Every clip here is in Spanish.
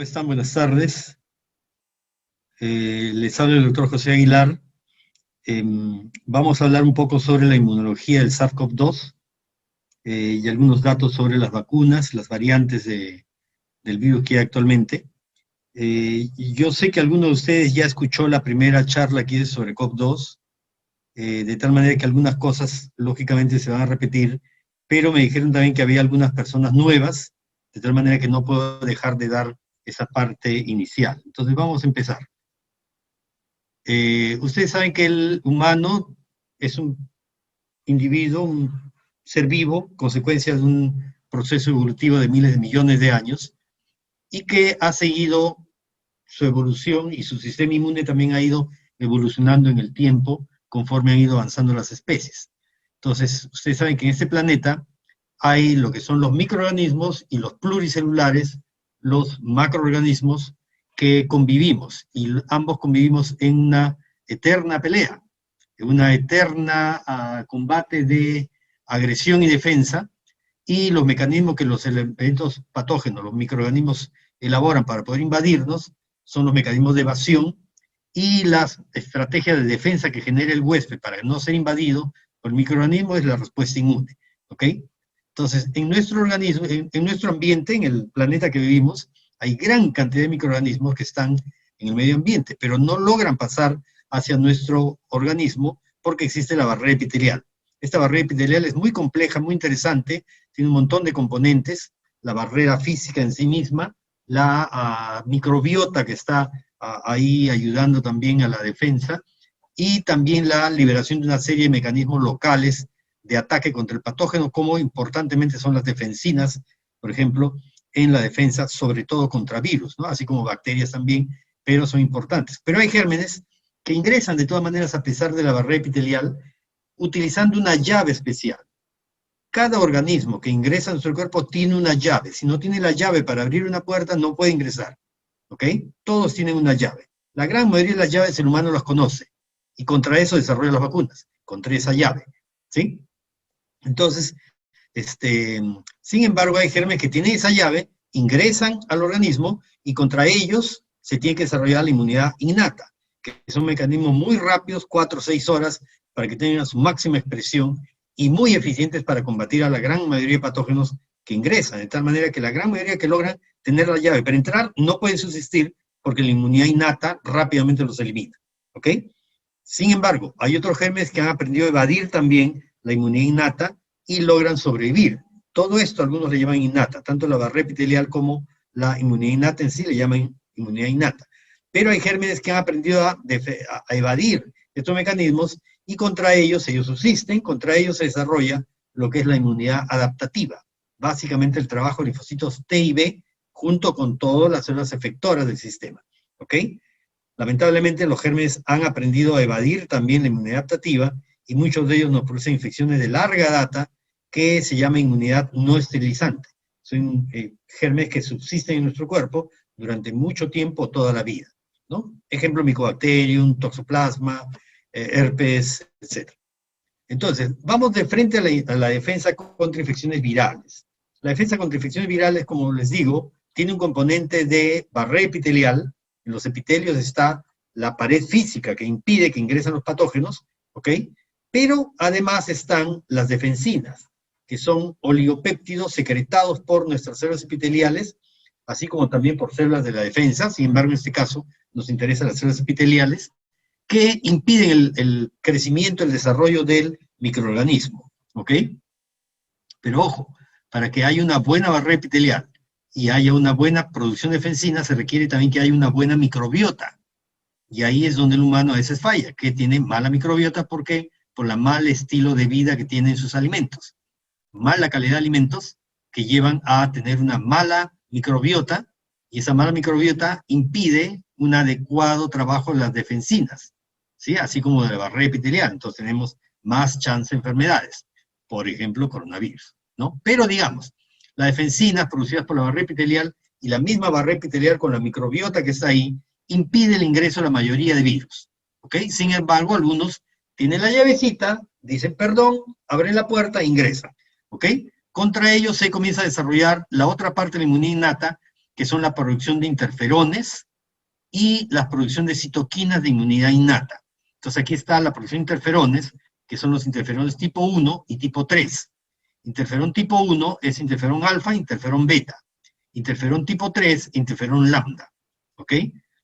¿Cómo están? Buenas tardes. Les habla el doctor José Aguilar. Vamos a hablar un poco sobre la inmunología del SARS-CoV-2 y algunos datos sobre las vacunas, las variantes del virus que hay actualmente. Y yo sé que alguno de ustedes ya escuchó la primera charla aquí sobre CoV-2, de tal manera que algunas cosas lógicamente se van a repetir, pero me dijeron también que había algunas personas nuevas, de tal manera que no puedo dejar de dar esa parte inicial. Entonces vamos a empezar. Ustedes saben que el humano es un individuo, un ser vivo, consecuencia de un proceso evolutivo de miles de millones de años, y que ha seguido su evolución y su sistema inmune también ha ido evolucionando en el tiempo conforme han ido avanzando las especies. Entonces, ustedes saben que en este planeta hay lo que son los microorganismos y los pluricelulares, los macroorganismos que convivimos, y ambos convivimos en una eterna pelea, en una eterna combate de agresión y defensa, y los mecanismos que los elementos patógenos, los microorganismos elaboran para poder invadirnos, son los mecanismos de evasión, y las estrategias de defensa que genera el huésped para no ser invadido por el microorganismo es la respuesta inmune, ¿ok? Entonces, en nuestro organismo, en nuestro ambiente, en el planeta que vivimos, hay gran cantidad de microorganismos que están en el medio ambiente, pero no logran pasar hacia nuestro organismo porque existe la barrera epitelial. Esta barrera epitelial es muy compleja, muy interesante, tiene un montón de componentes, la barrera física en sí misma, la microbiota que está ahí ayudando también a la defensa, y también la liberación de una serie de mecanismos locales de ataque contra el patógeno, como importantemente son las defensinas, por ejemplo, en la defensa, sobre todo contra virus, ¿no? Así como bacterias también, pero son importantes. Pero hay gérmenes que ingresan de todas maneras a pesar de la barrera epitelial, utilizando una llave especial. Cada organismo que ingresa a nuestro cuerpo tiene una llave. Si no tiene la llave para abrir una puerta, no puede ingresar, ¿ok? Todos tienen una llave. La gran mayoría de las llaves el humano las conoce, y contra eso desarrolla las vacunas, contra esa llave, ¿sí? Entonces, sin embargo, hay gérmenes que tienen esa llave, ingresan al organismo, y contra ellos se tiene que desarrollar la inmunidad innata, que son mecanismos muy rápidos, 4 o 6 horas, para que tengan su máxima expresión, y muy eficientes para combatir a la gran mayoría de patógenos que ingresan, de tal manera que la gran mayoría que logran tener la llave para entrar no pueden subsistir, porque la inmunidad innata rápidamente los elimina, ¿ok? Sin embargo, hay otros gérmenes que han aprendido a evadir también la inmunidad innata y logran sobrevivir. Todo esto algunos le llaman innata, tanto la barrera epitelial como la inmunidad innata en sí le llaman inmunidad innata. Pero hay gérmenes que han aprendido a evadir estos mecanismos, y contra ellos subsisten, contra ellos se desarrolla lo que es la inmunidad adaptativa. Básicamente el trabajo de linfocitos T y B junto con todas las células efectoras del sistema, ¿ok? Lamentablemente los gérmenes han aprendido a evadir también la inmunidad adaptativa, y muchos de ellos nos producen infecciones de larga data que se llama inmunidad no esterilizante. Son gérmenes que subsisten en nuestro cuerpo durante mucho tiempo, toda la vida, ¿no? Ejemplo, Mycobacterium, Toxoplasma, herpes, etc. Entonces, vamos de frente a la defensa contra infecciones virales. La defensa contra infecciones virales, como les digo, tiene un componente de barrera epitelial. En los epitelios está la pared física que impide que ingresen los patógenos, ¿ok? Pero además están las defensinas, que son oligopéptidos secretados por nuestras células epiteliales, así como también por células de la defensa. Sin embargo, en este caso nos interesan las células epiteliales, que impiden el crecimiento, el desarrollo del microorganismo, ¿ok? Pero ojo, para que haya una buena barrera epitelial y haya una buena producción de defensinas, se requiere también que haya una buena microbiota. Y ahí es donde el humano a veces falla, que tiene mala microbiota. ¿Por qué? Por el mal estilo de vida que tienen sus alimentos. Mala calidad de alimentos que llevan a tener una mala microbiota, y esa mala microbiota impide un adecuado trabajo de las defensinas, ¿sí? Así como de la barrera epitelial. Entonces tenemos más chance de enfermedades, por ejemplo, coronavirus, ¿no? Pero digamos, las defensinas producidas por la barrera epitelial y la misma barrera epitelial con la microbiota que está ahí, impide el ingreso de la mayoría de virus, ¿ok? Sin embargo, algunos tienen la llavecita, dicen perdón, abren la puerta e ingresan, ¿ok? Contra ellos se comienza a desarrollar la otra parte de la inmunidad innata, que son la producción de interferones y la producción de citoquinas de inmunidad innata. Entonces aquí está la producción de interferones, que son los interferones tipo 1 y tipo 3. Interferón tipo 1 es interferón alfa, interferón beta. Interferón tipo 3, interferón lambda. ¿Ok?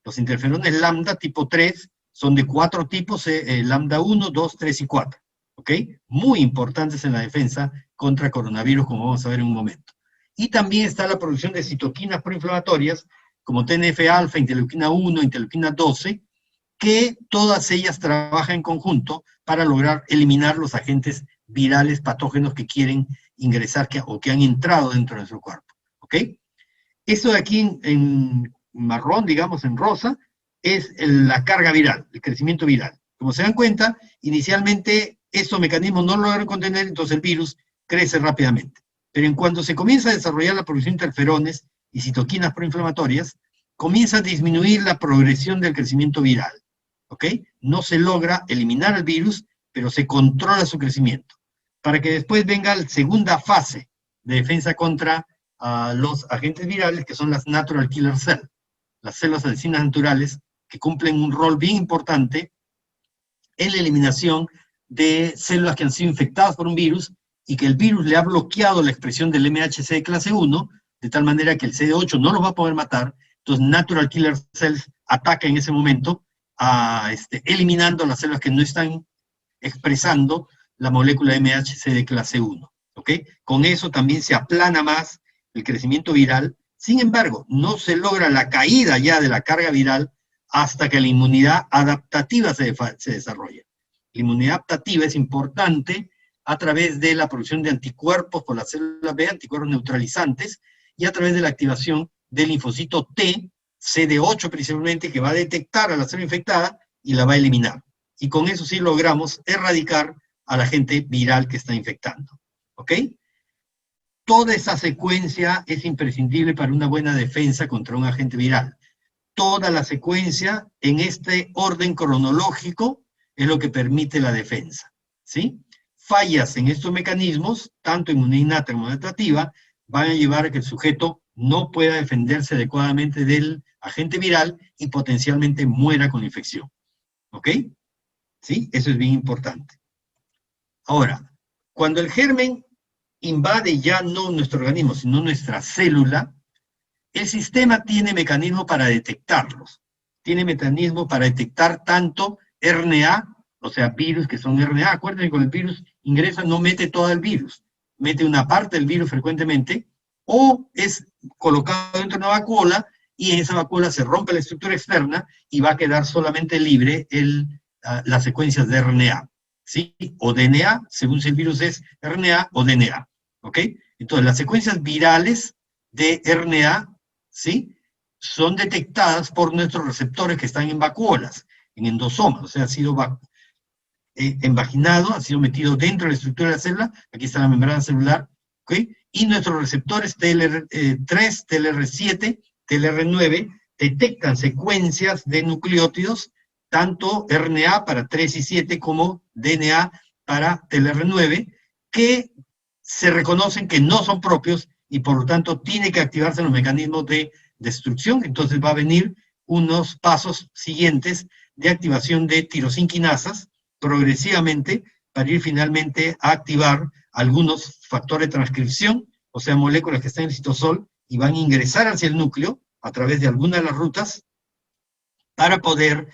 Los interferones lambda tipo 3 son de 4 tipos, lambda 1, 2, 3 y 4. ¿Ok? Muy importantes en la defensa contra coronavirus, como vamos a ver en un momento. Y también está la producción de citoquinas proinflamatorias, como TNF-alfa, interleuquina 1, interleuquina 12, que todas ellas trabajan en conjunto para lograr eliminar los agentes virales patógenos que quieren ingresar o que han entrado dentro de nuestro cuerpo. ¿Ok? Esto de aquí en marrón, digamos en rosa, es la carga viral, el crecimiento viral. Como se dan cuenta, inicialmente estos mecanismos no lo logran contener, entonces el virus crece rápidamente. Pero en cuanto se comienza a desarrollar la producción de interferones y citoquinas proinflamatorias, comienza a disminuir la progresión del crecimiento viral. ¿Ok? No se logra eliminar el virus, pero se controla su crecimiento, para que después venga la segunda fase de defensa contra los agentes virales, que son las natural killer cells, las células asesinas naturales, que cumplen un rol bien importante en la eliminación de células que han sido infectadas por un virus y que el virus le ha bloqueado la expresión del MHC de clase 1, de tal manera que el CD8 no los va a poder matar. Entonces natural killer cells ataca en ese momento, eliminando las células que no están expresando la molécula MHC de clase 1. ¿Ok? Con eso también se aplana más el crecimiento viral. Sin embargo, no se logra la caída ya de la carga viral hasta que la inmunidad adaptativa se desarrolla. La inmunidad adaptativa es importante a través de la producción de anticuerpos por las células B, anticuerpos neutralizantes, y a través de la activación del linfocito T, CD8 principalmente, que va a detectar a la célula infectada y la va a eliminar. Y con eso sí logramos erradicar al agente viral que está infectando. ¿Ok? Toda esa secuencia es imprescindible para una buena defensa contra un agente viral. Toda la secuencia en este orden cronológico es lo que permite la defensa. ¿Sí? Fallas en estos mecanismos, tanto inmunidad innata como adaptativa, van a llevar a que el sujeto no pueda defenderse adecuadamente del agente viral y potencialmente muera con la infección. ¿Ok? ¿Sí? Eso es bien importante. Ahora, cuando el germen invade ya no nuestro organismo, sino nuestra célula, el sistema tiene mecanismo para detectarlos. Tiene mecanismo para detectar tanto RNA, o sea, virus que son RNA. Acuérdense que cuando el virus ingresa no mete todo el virus, mete una parte del virus frecuentemente, o es colocado dentro de una vacuola y en esa vacuola se rompe la estructura externa y va a quedar solamente libre las secuencias de RNA, ¿sí? O DNA, según si el virus es RNA o DNA, ¿ok? Entonces, las secuencias virales de RNA, ¿sí? Son detectadas por nuestros receptores que están en vacuolas, en endosomas, o sea, ha sido envaginado, ha sido metido dentro de la estructura de la célula, aquí está la membrana celular, ¿ok? Y nuestros receptores TLR3, TLR7, TLR9 detectan secuencias de nucleótidos, tanto RNA para 3 y 7 como DNA para TLR9, que se reconocen que no son propios y por lo tanto tiene que activarse los mecanismos de destrucción. Entonces va a venir unos pasos siguientes de activación de tirosinquinasas progresivamente para ir finalmente a activar algunos factores de transcripción, o sea, moléculas que están en el citosol y van a ingresar hacia el núcleo a través de alguna de las rutas para poder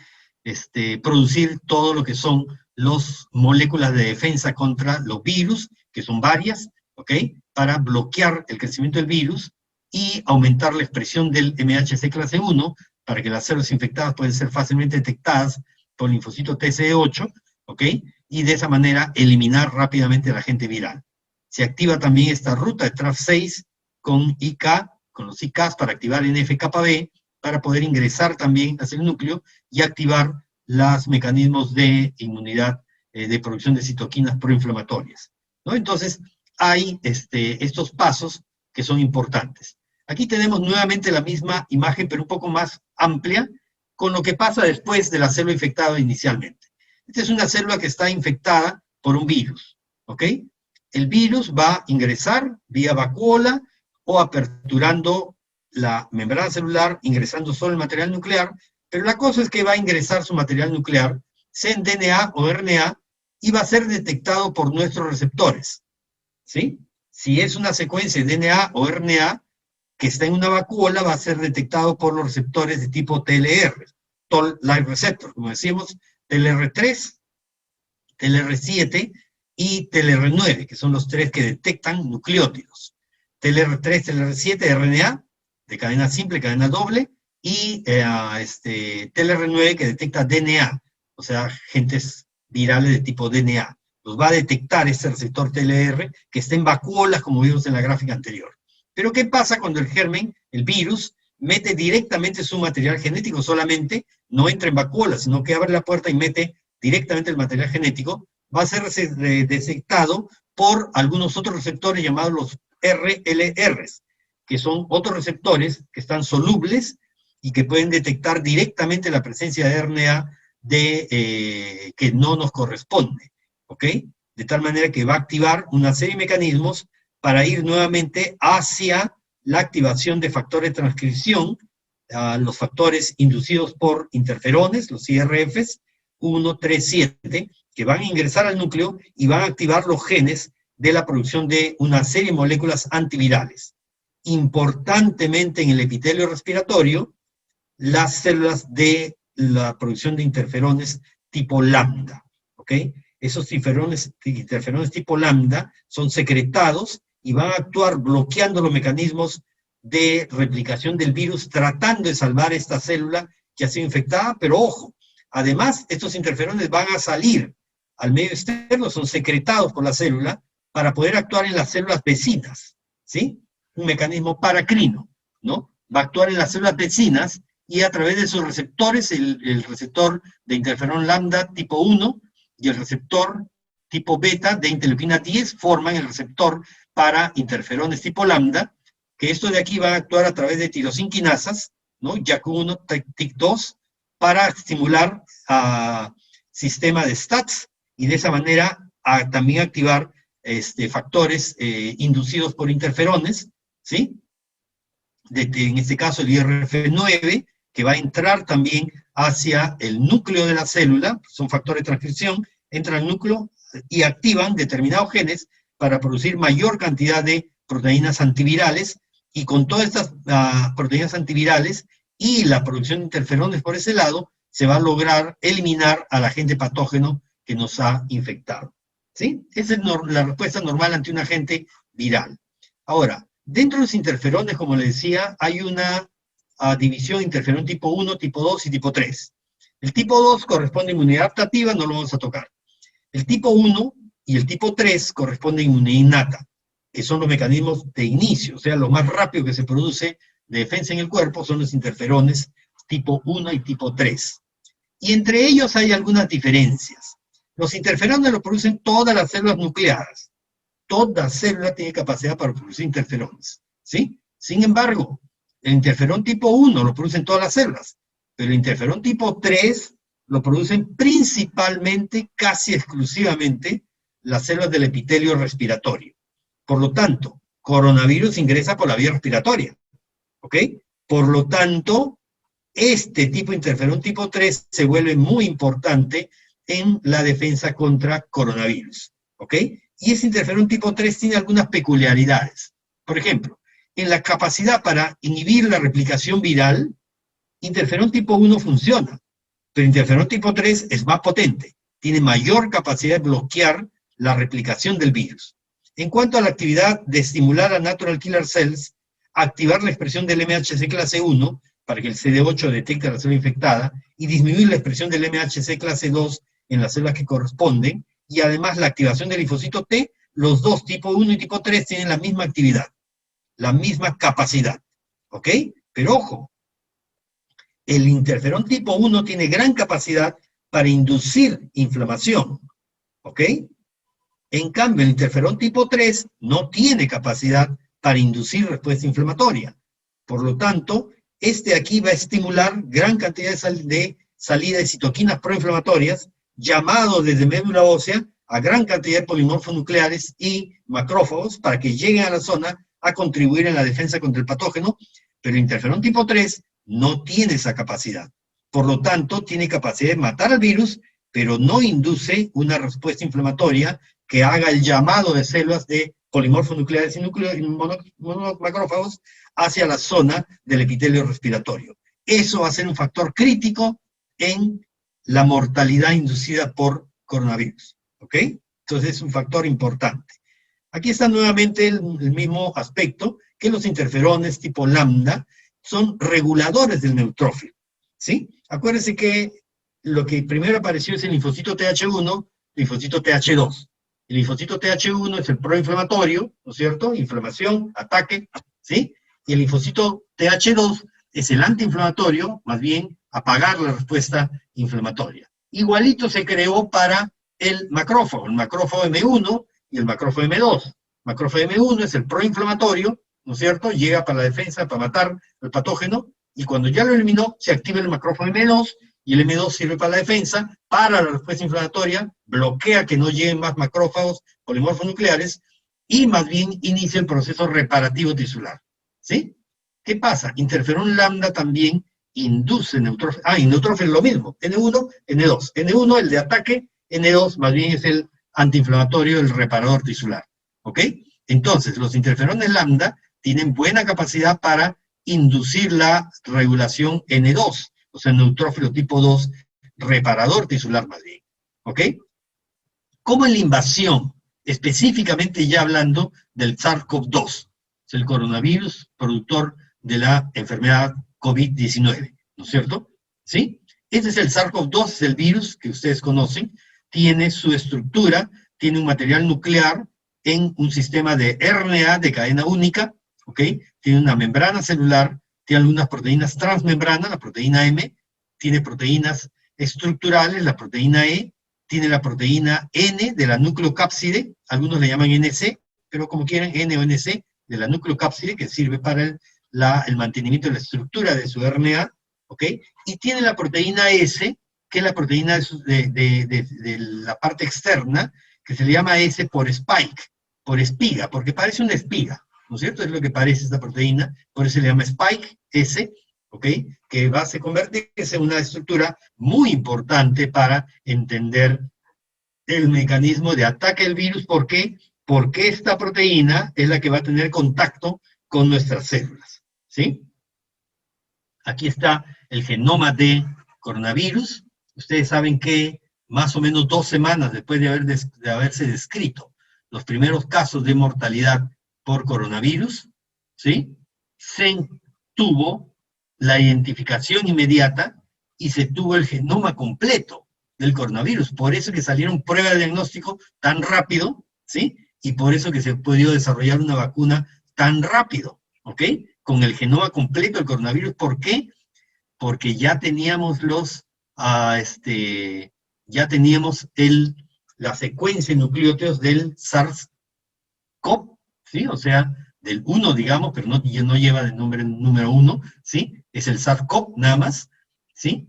producir todo lo que son las moléculas de defensa contra los virus, que son varias, ¿ok? Para bloquear el crecimiento del virus y aumentar la expresión del MHC clase 1 para que las células infectadas puedan ser fácilmente detectadas por el linfocito TCE8, ¿ok? Y de esa manera eliminar rápidamente el agente viral. Se activa también esta ruta de TRAF6 con IK, con los IKs para activar NF-κB, para poder ingresar también hacia el núcleo y activar los mecanismos de inmunidad, de producción de citoquinas proinflamatorias, ¿no? Entonces, hay estos pasos que son importantes. Aquí tenemos nuevamente la misma imagen, pero un poco más amplia, con lo que pasa después de la célula infectada inicialmente. Esta es una célula que está infectada por un virus, ¿ok? El virus va a ingresar vía vacuola o aperturando la membrana celular ingresando solo el material nuclear, pero la cosa es que va a ingresar su material nuclear, sea en DNA o RNA, y va a ser detectado por nuestros receptores, ¿sí? Si es una secuencia de DNA o RNA que está en una vacuola, va a ser detectado por los receptores de tipo TLR, Toll Like Receptor, como decimos, TLR3, TLR7 y TLR9, que son los tres que detectan nucleótidos. TLR3, TLR7, RNA, de cadena simple, cadena doble, y TLR9 que detecta DNA, o sea, agentes virales de tipo DNA. Los va a detectar este receptor TLR que está en vacuolas, como vimos en la gráfica anterior. Pero ¿qué pasa cuando el germen, el virus, mete directamente su material genético solamente? No entra en vacuolas, sino que abre la puerta y mete directamente el material genético. Va a ser detectado por algunos otros receptores llamados los RLRs, que son otros receptores que están solubles y que pueden detectar directamente la presencia de RNA que no nos corresponde, ¿ok? De tal manera que va a activar una serie de mecanismos para ir nuevamente hacia la activación de factores de transcripción, los factores inducidos por interferones, los IRFs, 1, 3, 7, que van a ingresar al núcleo y van a activar los genes de la producción de una serie de moléculas antivirales. Importantemente en el epitelio respiratorio, las células de la producción de interferones tipo lambda, ¿ok? Esos interferones tipo lambda son secretados y van a actuar bloqueando los mecanismos de replicación del virus, tratando de salvar esta célula que ha sido infectada, pero ojo, además estos interferones van a salir al medio externo, son secretados por la célula para poder actuar en las células vecinas, ¿sí? Un mecanismo paracrino, ¿no? Va a actuar en las células vecinas y a través de sus receptores, el receptor de interferón lambda tipo 1 y el receptor tipo beta de interleuquina 10 forman el receptor para interferones tipo lambda, que estos de aquí van a actuar a través de tirosinquinasas, ¿no? JAK1, TIC2, para estimular sistema de STATs y de esa manera también activar factores inducidos por interferones, ¿sí? En este caso el IRF9, que va a entrar también hacia el núcleo de la célula, son factores de transcripción, entran al núcleo y activan determinados genes para producir mayor cantidad de proteínas antivirales, y con todas estas proteínas antivirales y la producción de interferones por ese lado, se va a lograr eliminar al agente patógeno que nos ha infectado, ¿sí? Esa es la respuesta normal ante un agente viral. Ahora, dentro de los interferones, como les decía, hay una división de interferón tipo 1, tipo 2 y tipo 3. El tipo 2 corresponde a inmunidad adaptativa, no lo vamos a tocar. El tipo 1 y el tipo 3 corresponden a inmunidad innata, que son los mecanismos de inicio, o sea, lo más rápido que se produce de defensa en el cuerpo son los interferones tipo 1 y tipo 3. Y entre ellos hay algunas diferencias. Los interferones los producen todas las células nucleadas. Toda célula tiene capacidad para producir interferones, ¿sí? Sin embargo, el interferón tipo 1 lo producen todas las células, pero el interferón tipo 3 lo producen principalmente, casi exclusivamente, las células del epitelio respiratorio. Por lo tanto, coronavirus ingresa por la vía respiratoria, ¿ok? Por lo tanto, este tipo de interferón tipo 3 se vuelve muy importante en la defensa contra coronavirus, ¿ok? Y ese interferón tipo 3 tiene algunas peculiaridades. Por ejemplo, en la capacidad para inhibir la replicación viral, interferón tipo 1 funciona, pero interferón tipo 3 es más potente, tiene mayor capacidad de bloquear la replicación del virus. En cuanto a la actividad de estimular a natural killer cells, activar la expresión del MHC clase 1 para que el CD8 detecte la célula infectada y disminuir la expresión del MHC clase 2 en las células que corresponden, y además la activación del linfocito T, los dos, tipo 1 y tipo 3, tienen la misma actividad, la misma capacidad, ¿ok? Pero ojo, el interferón tipo 1 tiene gran capacidad para inducir inflamación, ¿ok? En cambio, el interferón tipo 3 no tiene capacidad para inducir respuesta inflamatoria. Por lo tanto, este aquí va a estimular gran cantidad de salida de citoquinas proinflamatorias, llamado desde médula ósea a gran cantidad de polimorfos nucleares y macrófagos para que lleguen a la zona a contribuir en la defensa contra el patógeno, Pero el interferón tipo 3 no tiene esa capacidad. Por lo tanto, tiene capacidad de matar al virus, pero no induce una respuesta inflamatoria que haga el llamado de células de polimorfos nucleares y macrófagos hacia la zona del epitelio respiratorio. Eso va a ser un factor crítico en la mortalidad inducida por coronavirus. ¿Ok? Entonces es un factor importante. Aquí está nuevamente el mismo aspecto, que los interferones tipo lambda son reguladores del neutrófilo. ¿Sí? Acuérdense que lo que primero apareció es el linfocito TH1, linfocito TH2. El linfocito TH1 es el proinflamatorio, ¿no es cierto? Inflamación, ataque, ¿sí? Y el linfocito TH2 es el antiinflamatorio, más bien apagar la respuesta inflamatoria. Igualito se creó para el macrófago M1 y el macrófago M2. Macrófago M1 es el proinflamatorio, ¿no es cierto? Llega para la defensa, para matar el patógeno, y cuando ya lo eliminó, se activa el macrófago M2, y el M2 sirve para la defensa, para la respuesta inflamatoria, bloquea que no lleguen más macrófagos polimorfos nucleares, y más bien inicia el proceso reparativo tisular. ¿Sí? ¿Qué pasa? Interferón lambda también induce neutrófilo. Y neutrófilo es lo mismo. N1, N2. N1 el de ataque, N2 más bien es el antiinflamatorio, el reparador tisular. ¿Ok? Entonces, los interferones lambda tienen buena capacidad para inducir la regulación N2, o sea, neutrófilo tipo 2, reparador tisular más bien. ¿Ok? Como en la invasión, específicamente ya hablando del SARS-CoV-2, es el coronavirus productor de la enfermedad COVID-19, ¿no es cierto? ¿Sí? Este es el SARS-CoV-2, es el virus que ustedes conocen, tiene su estructura, tiene un material nuclear en un sistema de RNA de cadena única, ¿ok? Tiene una membrana celular, tiene algunas proteínas transmembrana, la proteína M, tiene proteínas estructurales, la proteína E, tiene la proteína N de la nucleocápside, algunos le llaman NC, pero como quieran, N o NC, de la nucleocápside, que sirve para el mantenimiento de la estructura de su RNA, ¿ok? Y tiene la proteína S, que es la proteína de la parte externa, que se le llama S por spike, por espiga, porque parece una espiga, ¿no es cierto? Es lo que parece esta proteína, por eso se le llama spike S, ¿ok? Que va a convertirse en una estructura muy importante para entender el mecanismo de ataque del virus. ¿Por qué? Porque esta proteína es la que va a tener contacto con nuestras células, ¿sí? Aquí está el genoma de coronavirus. Ustedes saben que más o menos 2 semanas después de haberse descrito los primeros casos de mortalidad por coronavirus, ¿sí? Se tuvo la identificación inmediata y se tuvo el genoma completo del coronavirus. Por eso que salieron pruebas de diagnóstico tan rápido, ¿sí? Y por eso que se pudo desarrollar una vacuna tan rápido, ¿ok? Con el genoma completo del coronavirus. ¿Por qué? Porque ya teníamos ya teníamos la secuencia de nucleótidos del SARS-CoV, ¿sí? O sea, del 1, digamos, pero no lleva el número 1, ¿sí? Es el SARS-CoV nada más, ¿sí?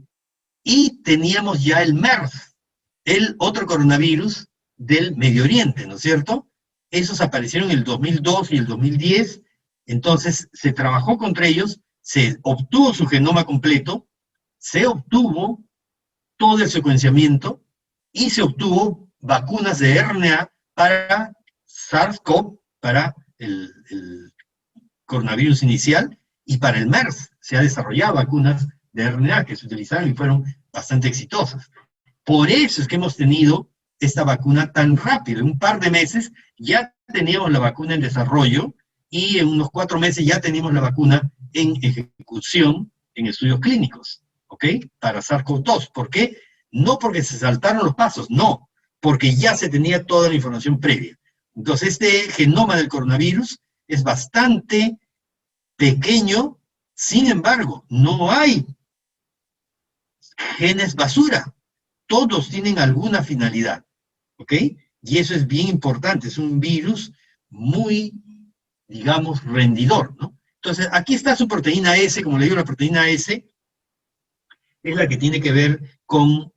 Y teníamos ya el MERS, el otro coronavirus del Medio Oriente, ¿no es cierto? Esos aparecieron en el 2002 y el 2010, entonces se trabajó contra ellos, se obtuvo su genoma completo, se obtuvo todo el secuenciamiento y se obtuvo vacunas de RNA para SARS-CoV, para el coronavirus inicial, y para el MERS se ha desarrollado vacunas de RNA que se utilizaron y fueron bastante exitosas. Por eso es que hemos tenido esta vacuna tan rápido. En un par de meses ya teníamos la vacuna en desarrollo y en unos 4 meses ya teníamos la vacuna en ejecución en estudios clínicos, ¿ok? Para SARS-CoV-2. ¿Por qué? No porque se saltaron los pasos, no, porque ya se tenía toda la información previa. Entonces, este genoma del coronavirus es bastante pequeño, sin embargo, no hay genes basura. Todos tienen alguna finalidad, ¿ok? Y eso es bien importante, es un virus muy, digamos, rendidor, ¿no? Entonces, aquí está su proteína S, como le digo, la proteína S es la que tiene que ver con,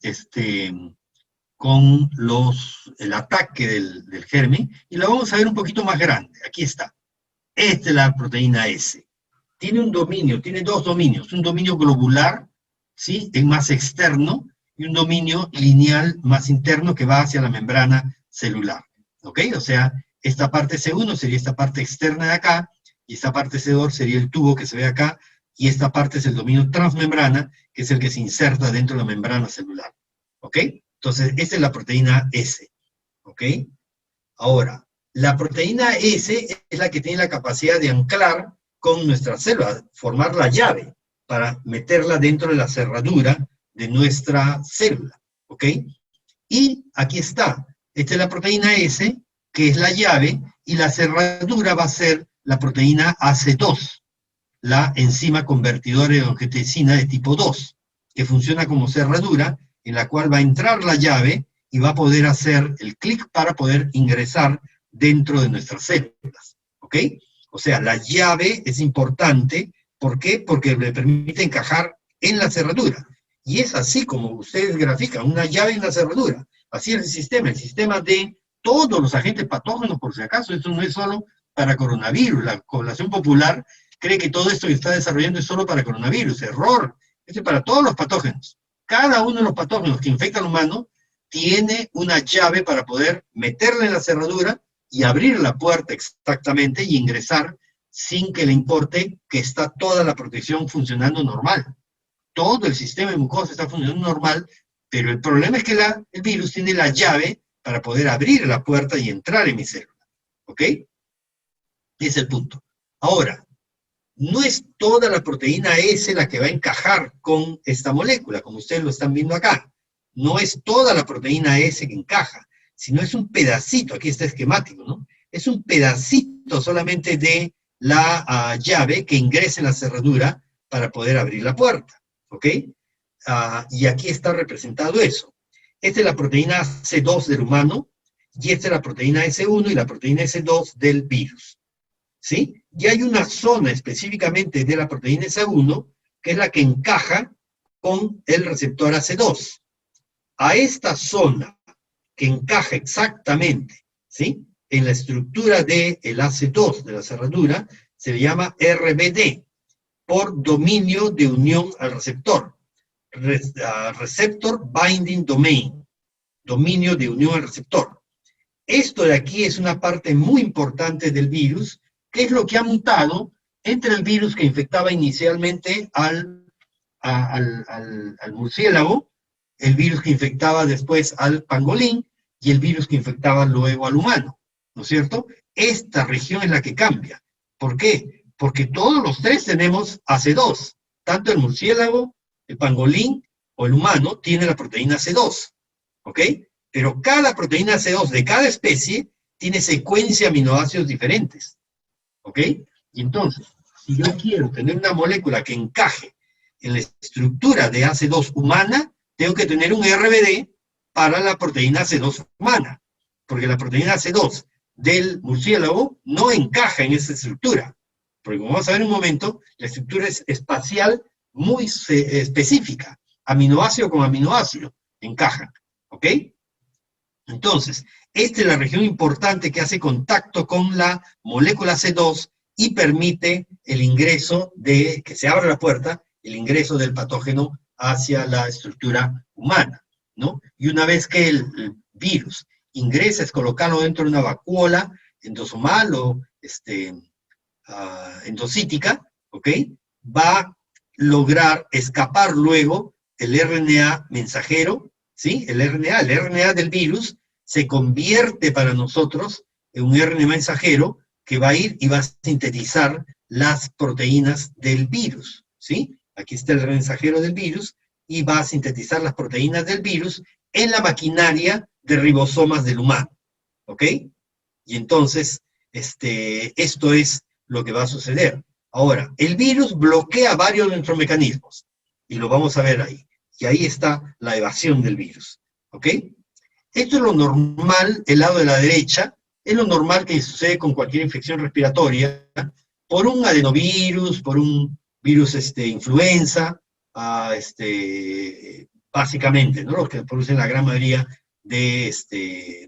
el ataque del germen, y la vamos a ver un poquito más grande. Aquí está. Esta es la proteína S. tiene un dominio, tiene dos dominios, un dominio globular, ¿sí?, en más externo, y un dominio lineal más interno que va hacia la membrana celular, ¿ok? O sea, esta parte C1 sería esta parte externa de acá, y esta parte C2 sería el tubo que se ve acá, y esta parte es el dominio transmembrana, que es el que se inserta dentro de la membrana celular, ¿ok? Entonces, esta es la proteína S, ¿ok? Ahora, la proteína S es la que tiene la capacidad de anclar con nuestra célula, formar la llave para meterla dentro de la cerradura de nuestra célula, ¿ok? Y aquí está, esta es la proteína S, que es la llave, y la cerradura va a ser la proteína AC2, la enzima convertidora de angiotensina de tipo 2, que funciona como cerradura, en la cual va a entrar la llave y va a poder hacer el clic para poder ingresar dentro de nuestras células, ¿ok? O sea, la llave es importante, ¿por qué? Porque le permite encajar en la cerradura. Y es así como ustedes grafican, una llave en la cerradura. Así es el sistema de todos los agentes patógenos, por si acaso. Esto no es solo para coronavirus. La población popular cree que todo esto que está desarrollando es solo para coronavirus. Error. Esto es para todos los patógenos. Cada uno de los patógenos que infecta al humano tiene una llave para poder meterla en la cerradura y abrir la puerta exactamente y ingresar sin que le importe que está toda la protección funcionando normal. Todo el sistema de mucosa está funcionando normal, pero el problema es que el virus tiene la llave para poder abrir la puerta y entrar en mi célula. ¿Ok? Ese es el punto. Ahora, no es toda la proteína S la que va a encajar con esta molécula, como ustedes lo están viendo acá. No es toda la proteína S que encaja, sino es un pedacito, aquí está esquemático, ¿no? Es un pedacito solamente de la llave que ingresa en la cerradura para poder abrir la puerta, ¿ok? Y aquí está representado eso. Esta es la proteína C2 del humano, y esta es la proteína S1 y la proteína S2 del virus, ¿sí? Y hay una zona específicamente de la proteína S1 que es la que encaja con el receptor AC2. A esta zona que encaja exactamente, ¿sí?, en la estructura del AC2 de la cerradura, se le llama RBD, por dominio de unión al receptor. Receptor Binding Domain, dominio de unión al receptor. Esto de aquí es una parte muy importante del virus, que es lo que ha mutado entre el virus que infectaba inicialmente al murciélago, el virus que infectaba después al pangolín y el virus que infectaba luego al humano, ¿no es cierto? Esta región es la que cambia. ¿Por qué? Porque todos los tres tenemos AC2, tanto el murciélago, el pangolín o el humano tiene la proteína C2, ¿ok? Pero cada proteína C2 de cada especie tiene secuencia de aminoácidos diferentes, ¿ok? Y entonces, si yo quiero tener una molécula que encaje en la estructura de AC2 humana, tengo que tener un RBD para la proteína C2 humana, porque la proteína C2 del murciélago no encaja en esa estructura, porque como vamos a ver en un momento, la estructura es espacial muy específica, aminoácido con aminoácido encajan, ¿ok? Entonces, esta es la región importante que hace contacto con la molécula C2 y permite el ingreso que se abra la puerta, el ingreso del patógeno hacia la estructura humana, ¿no? Y una vez que el virus ingresa, es colocarlo dentro de una vacuola endosomal o endocítica, ¿ok? Va a lograr escapar luego el RNA mensajero, ¿sí? El RNA del virus se convierte para nosotros en un RNA mensajero que va a ir y va a sintetizar las proteínas del virus, ¿sí? Aquí está el mensajero del virus y va a sintetizar las proteínas del virus en la maquinaria de ribosomas del humano, ¿ok? Y entonces, esto es lo que va a suceder. Ahora, el virus bloquea varios de nuestros mecanismos, y lo vamos a ver ahí. Y ahí está la evasión del virus, ¿ok? Esto es lo normal, el lado de la derecha, es lo normal que sucede con cualquier infección respiratoria, por un adenovirus, por un virus influenza, básicamente, ¿no? Los que producen la gran mayoría de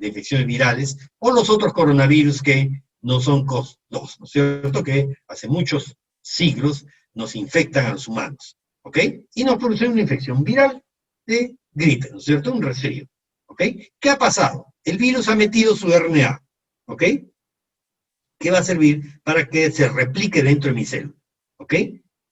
infecciones virales, o los otros coronavirus que no son COS-2, ¿no es cierto? Que hace muchos siglos nos infectan a los humanos, ¿ok? Y nos producen una infección viral de gripe, ¿no es cierto? Un resfrío, ¿ok? ¿Qué ha pasado? El virus ha metido su RNA, ¿ok? Que va a servir para que se replique dentro de mi célula, ¿ok?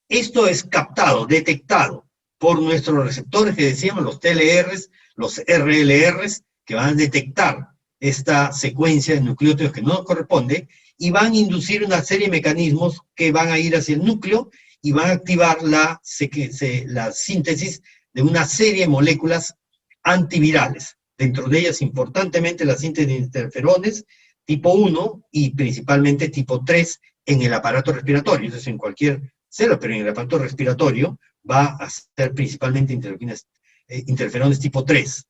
Esto es captado, detectado por nuestros receptores que decíamos, los TLRs, los RLRs, que van a detectar esta secuencia de nucleótidos que no nos corresponde y van a inducir una serie de mecanismos que van a ir hacia el núcleo y van a activar la síntesis de una serie de moléculas antivirales. Dentro de ellas, importantemente, la síntesis de interferones tipo 1 y principalmente tipo 3 en el aparato respiratorio. Entonces, en cualquier célula, pero en el aparato respiratorio va a ser principalmente interferones tipo 3.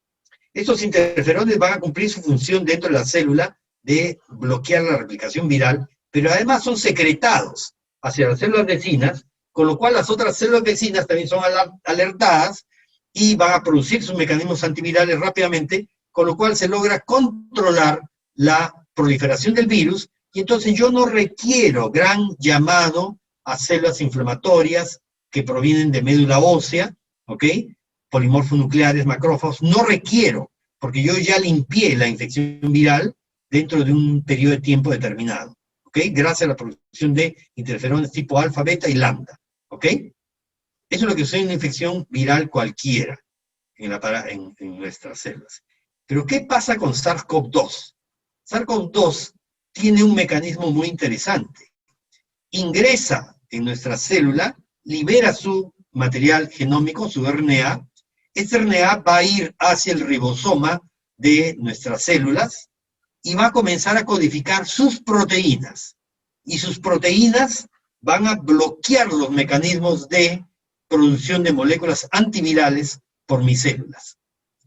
Estos interferones van a cumplir su función dentro de la célula de bloquear la replicación viral, pero además son secretados hacia las células vecinas, con lo cual las otras células vecinas también son alertadas y van a producir sus mecanismos antivirales rápidamente, con lo cual se logra controlar la proliferación del virus, y entonces yo no requiero gran llamado a células inflamatorias que provienen de médula ósea, ¿ok? Polimorfonucleares, macrófagos, no requiero, porque yo ya limpié la infección viral dentro de un periodo de tiempo determinado, ¿ok? Gracias a la producción de interferones tipo alfa, beta y lambda, ¿ok? Eso es lo que sucede en una infección viral cualquiera en nuestras células. Pero ¿qué pasa con SARS-CoV-2? SARS-CoV-2 tiene un mecanismo muy interesante. Ingresa en nuestra célula, libera su material genómico, su RNA. Este RNA va a ir hacia el ribosoma de nuestras células y va a comenzar a codificar sus proteínas. Y sus proteínas van a bloquear los mecanismos de producción de moléculas antivirales por mis células.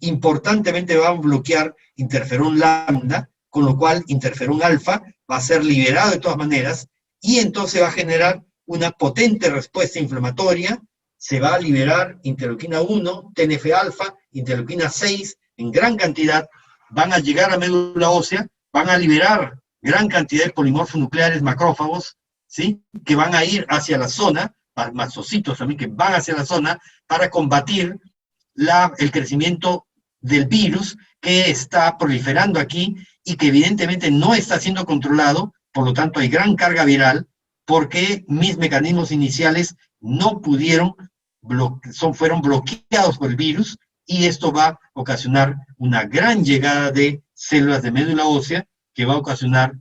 Importantemente van a bloquear interferón lambda, con lo cual interferón alfa va a ser liberado de todas maneras y entonces va a generar una potente respuesta inflamatoria. Se va a liberar interleuquina 1, TNF-alfa, interleuquina 6 en gran cantidad, van a llegar a médula ósea, van a liberar gran cantidad de polimorfonucleares macrófagos, ¿sí? Que van a ir hacia la zona, mastocitos también que van hacia la zona para combatir el crecimiento del virus que está proliferando aquí y que evidentemente no está siendo controlado, por lo tanto hay gran carga viral, porque mis mecanismos iniciales no pudieron, fueron bloqueados por el virus, y esto va a ocasionar una gran llegada de células de médula ósea, que va a ocasionar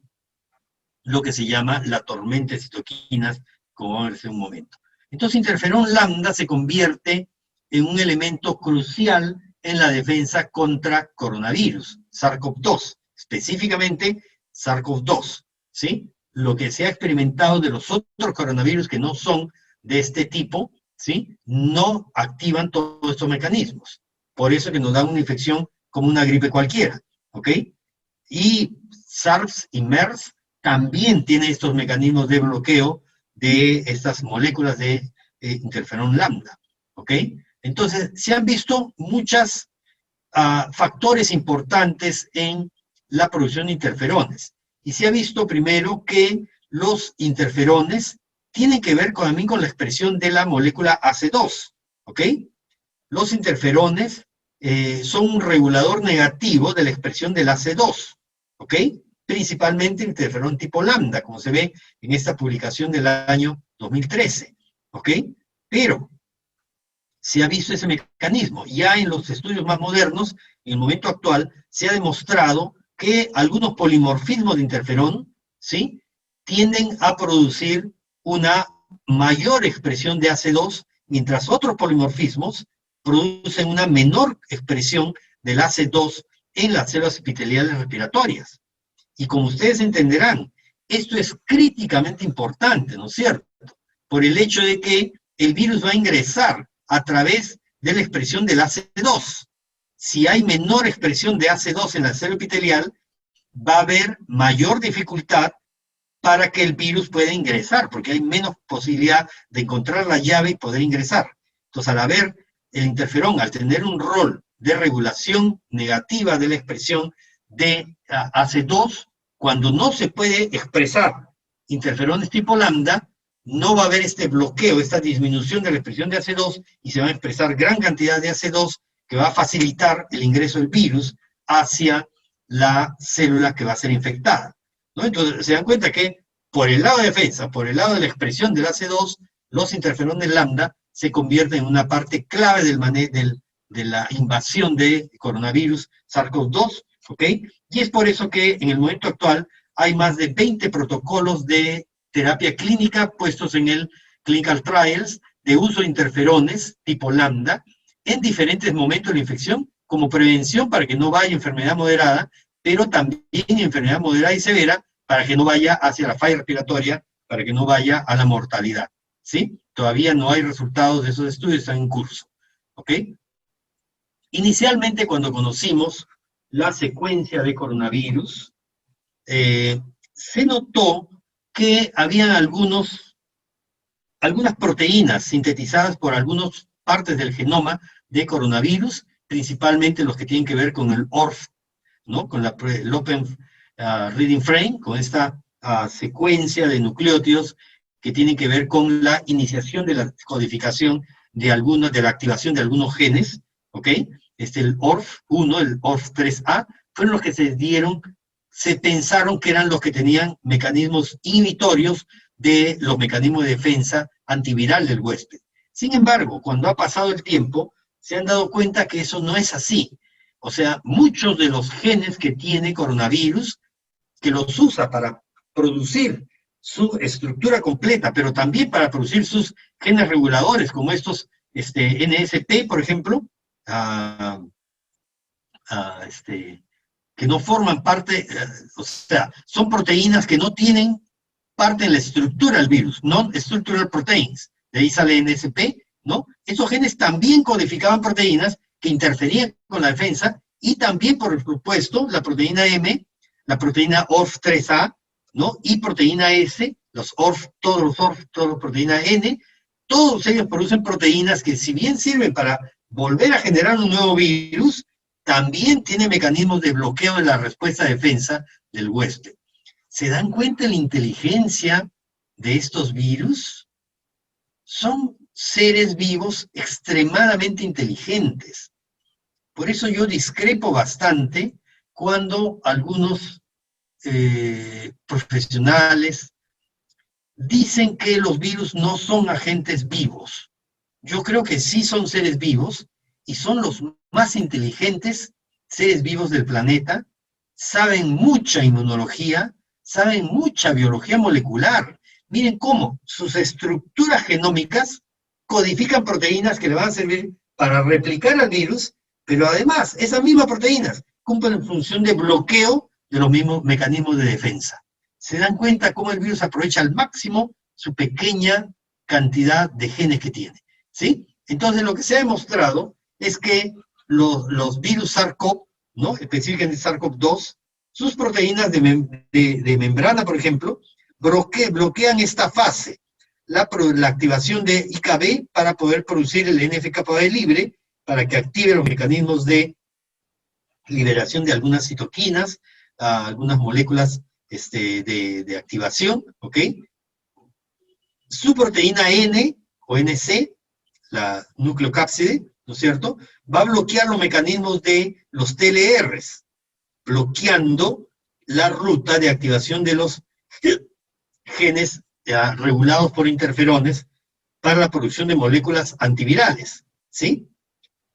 lo que se llama la tormenta de citoquinas, como vamos a ver en un momento. Entonces, interferón lambda se convierte en un elemento crucial en la defensa contra coronavirus, SARS-CoV-2, específicamente SARS-CoV-2, ¿sí? Lo que se ha experimentado de los otros coronavirus que no son de este tipo, ¿sí? No activan todos estos mecanismos. Por eso que nos dan una infección como una gripe cualquiera, ¿ok? Y SARS y MERS también tienen estos mecanismos de bloqueo de estas moléculas de interferón lambda, ¿ok? Entonces, se han visto muchos factores importantes en la producción de interferones. Y se ha visto primero que los interferones tienen que ver también con la expresión de la molécula AC2, ¿ok? Los interferones son un regulador negativo de la expresión del AC2, ¿ok? Principalmente interferón tipo lambda, como se ve en esta publicación del año 2013, ¿ok? Pero se ha visto ese mecanismo. Ya en los estudios más modernos, en el momento actual, se ha demostrado que algunos polimorfismos de interferón, ¿sí?, tienden a producir una mayor expresión de AC2, mientras otros polimorfismos producen una menor expresión del AC2 en las células epiteliales respiratorias. Y como ustedes entenderán, esto es críticamente importante, ¿no es cierto? Por el hecho de que el virus va a ingresar a través de la expresión del AC2. Si hay menor expresión de AC2 en la célula epitelial, va a haber mayor dificultad para que el virus pueda ingresar, porque hay menos posibilidad de encontrar la llave y poder ingresar. Entonces, al haber el interferón, al tener un rol de regulación negativa de la expresión de AC2, cuando no se puede expresar interferones tipo lambda, no va a haber este bloqueo, esta disminución de la expresión de AC2, y se va a expresar gran cantidad de AC2 que va a facilitar el ingreso del virus hacia la célula que va a ser infectada, ¿no? Entonces se dan cuenta que por el lado de defensa, por el lado de la expresión del AC2, los interferones lambda se convierten en una parte clave de la invasión de coronavirus SARS-CoV-2, ¿ok? Y es por eso que en el momento actual hay más de 20 protocolos de terapia clínica puestos en el Clinical Trials de uso de interferones tipo lambda en diferentes momentos de la infección como prevención para que no vaya enfermedad moderada, pero también enfermedad moderada y severa para que no vaya hacia la falla respiratoria, para que no vaya a la mortalidad, ¿sí? Todavía no hay resultados de esos estudios, están en curso, ¿ok? Inicialmente, cuando conocimos la secuencia de coronavirus, se notó que habían algunas proteínas sintetizadas por algunas partes del genoma de coronavirus, principalmente los que tienen que ver con el ORF, ¿no? Con el Open Reading Frame, con esta secuencia de nucleótidos que tienen que ver con la iniciación de la codificación de la activación de algunos genes, ¿ok? El ORF1, el ORF3A, fueron los que se pensaron que eran los que tenían mecanismos inhibitorios de los mecanismos de defensa antiviral del huésped. Sin embargo, cuando ha pasado el tiempo, se han dado cuenta que eso no es así. O sea, muchos de los genes que tiene coronavirus, que los usa para producir su estructura completa, pero también para producir sus genes reguladores, como estos NSP, por ejemplo, que no forman parte, o sea, son proteínas que no tienen parte en la estructura del virus, non-structural proteins, de ahí sale NSP, ¿no? Esos genes también codificaban proteínas que interferían con la defensa, y también, por supuesto, la proteína M, la proteína ORF3A, ¿no? Y proteína S, todos los ORF, todos los proteína N, todos ellos producen proteínas que, si bien sirven para volver a generar un nuevo virus, también tienen mecanismos de bloqueo de la respuesta de defensa del huésped. ¿Se dan cuenta de la inteligencia de estos virus? Son seres vivos extremadamente inteligentes. Por eso yo discrepo bastante cuando algunos profesionales dicen que los virus no son agentes vivos. Yo creo que sí son seres vivos y son los más inteligentes seres vivos del planeta, saben mucha inmunología, saben mucha biología molecular. Miren cómo sus estructuras genómicas codifican proteínas que le van a servir para replicar al virus, pero además esas mismas proteínas cumplen función de bloqueo de los mismos mecanismos de defensa. Se dan cuenta cómo el virus aprovecha al máximo su pequeña cantidad de genes que tiene, ¿sí? Entonces lo que se ha demostrado es que los virus SARS-CoV, ¿no? Específicamente SARS-CoV-2, sus proteínas de membrana, por ejemplo, bloquean esta fase, la activación de IKB para poder producir el NF-κB libre, para que active los mecanismos de liberación de algunas citoquinas, algunas moléculas de activación, ¿ok? Su proteína N o NC, la nucleocápside, ¿no es cierto?, va a bloquear los mecanismos de los TLRs, bloqueando la ruta de activación de los genes regulados por interferones para la producción de moléculas antivirales, ¿sí?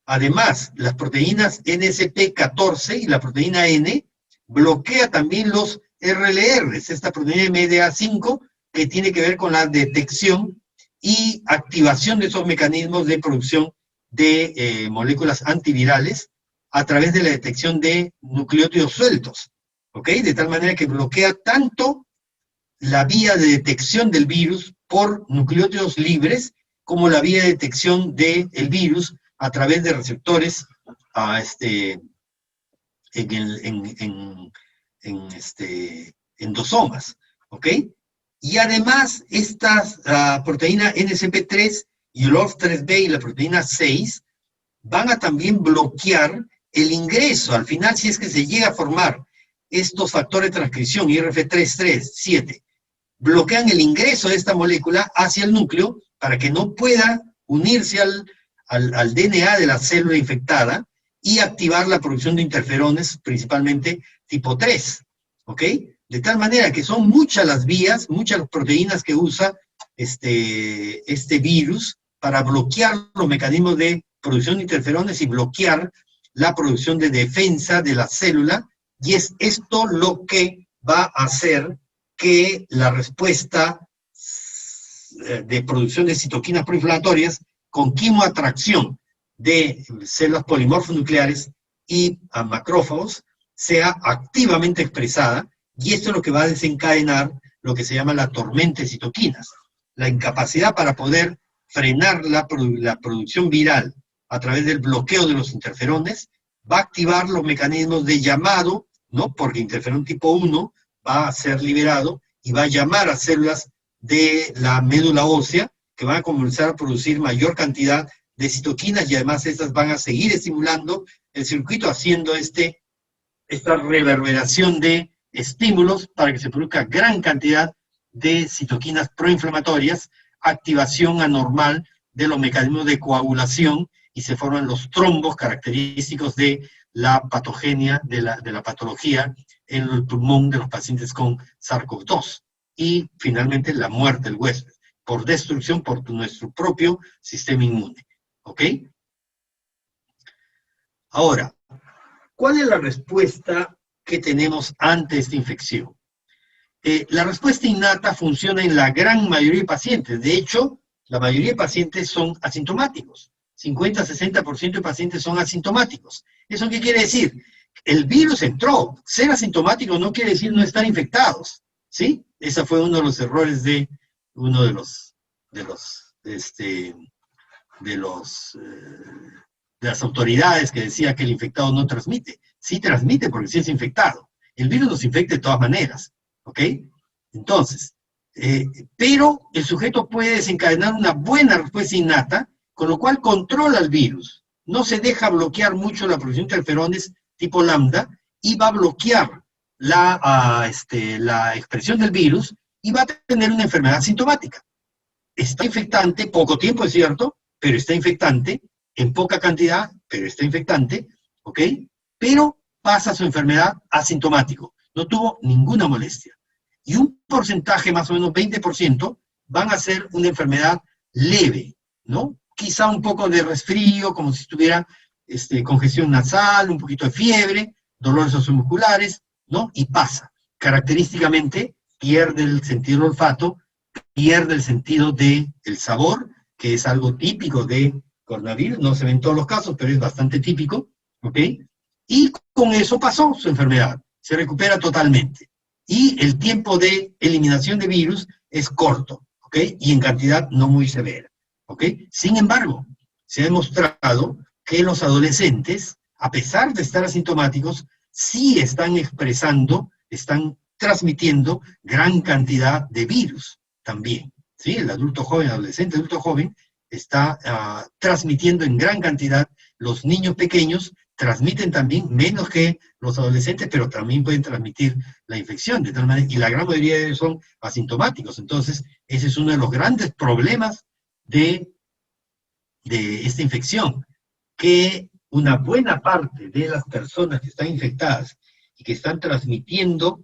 Además, las proteínas NSP14 y la proteína N bloquea también los RLRs, esta proteína MDA5 que tiene que ver con la detección y activación de esos mecanismos de producción de moléculas antivirales a través de la detección de nucleótidos sueltos, ¿ok? De tal manera que bloquea tanto la vía de detección del virus por nucleótidos libres como la vía de detección del virus a través de receptores endosomas, ¿ok? Y además, estas proteína NSP3 y el ORF3B y la proteína 6 van a también bloquear el ingreso, al final, si es que se llega a formar estos factores de transcripción, IRF3, 3, 7, bloquean el ingreso de esta molécula hacia el núcleo para que no pueda unirse al DNA de la célula infectada y activar la producción de interferones, principalmente tipo 3, ¿ok? De tal manera que son muchas las vías, muchas las proteínas que usa este virus para bloquear los mecanismos de producción de interferones y bloquear la producción de defensa de la célula, y es esto lo que va a hacer que la respuesta de producción de citoquinas proinflamatorias con quimoatracción de células polimorfonucleares y a macrófagos sea activamente expresada, y esto es lo que va a desencadenar lo que se llama la tormenta de citoquinas, la incapacidad para poder frenar la producción viral a través del bloqueo de los interferones, va a activar los mecanismos de llamado, ¿no? Porque interferón tipo 1 va a ser liberado y va a llamar a células de la médula ósea que van a comenzar a producir mayor cantidad de citoquinas, y además estas van a seguir estimulando el circuito, haciendo esta reverberación de estímulos para que se produzca gran cantidad de citoquinas proinflamatorias, activación anormal de los mecanismos de coagulación, y se forman los trombos característicos de la patogenia, de la patología en el pulmón de los pacientes con SARS-CoV-2. Y finalmente la muerte del huésped, por destrucción por nuestro propio sistema inmune. ¿Ok? Ahora, ¿cuál es la respuesta que tenemos ante esta infección? La respuesta innata funciona en la gran mayoría de pacientes. De hecho, la mayoría de pacientes son asintomáticos. 50-60% de pacientes son asintomáticos. ¿Eso qué quiere decir? El virus entró. Ser asintomático no quiere decir no estar infectados, ¿sí? Ese fue uno de los errores de uno de las autoridades que decía que el infectado no transmite. Sí transmite porque sí es infectado. El virus nos infecta de todas maneras, ¿ok? Entonces, pero el sujeto puede desencadenar una buena respuesta innata, con lo cual controla el virus. No se deja bloquear mucho la producción de interferones tipo lambda, y va a bloquear la expresión del virus, y va a tener una enfermedad sintomática. Está infectante, poco tiempo es cierto, pero está infectante, en poca cantidad, pero está infectante, ¿ok? Pero pasa su enfermedad asintomático, no tuvo ninguna molestia. Y un porcentaje, más o menos 20%, van a ser una enfermedad leve, ¿no? Quizá un poco de resfrío, como si tuviera congestión nasal, un poquito de fiebre, dolores osteomusculares, ¿no? Y pasa. Característicamente pierde el sentido del olfato, pierde el sentido del sabor, que es algo típico de coronavirus, no se ven todos los casos, pero es bastante típico, ¿ok? Y con eso pasó su enfermedad, se recupera totalmente. Y el tiempo de eliminación de virus es corto, ¿ok? Y en cantidad no muy severa, ¿ok? Sin embargo, se ha demostrado que los adolescentes, a pesar de estar asintomáticos, sí están expresando, están transmitiendo gran cantidad de virus también, ¿sí? El adulto joven, adolescente, adulto joven, está transmitiendo en gran cantidad. Los niños pequeños transmiten también, menos que los adolescentes, pero también pueden transmitir la infección, de tal manera, y la gran mayoría de ellos son asintomáticos. Entonces, ese es uno de los grandes problemas de esta infección, que una buena parte de las personas que están infectadas y que están transmitiendo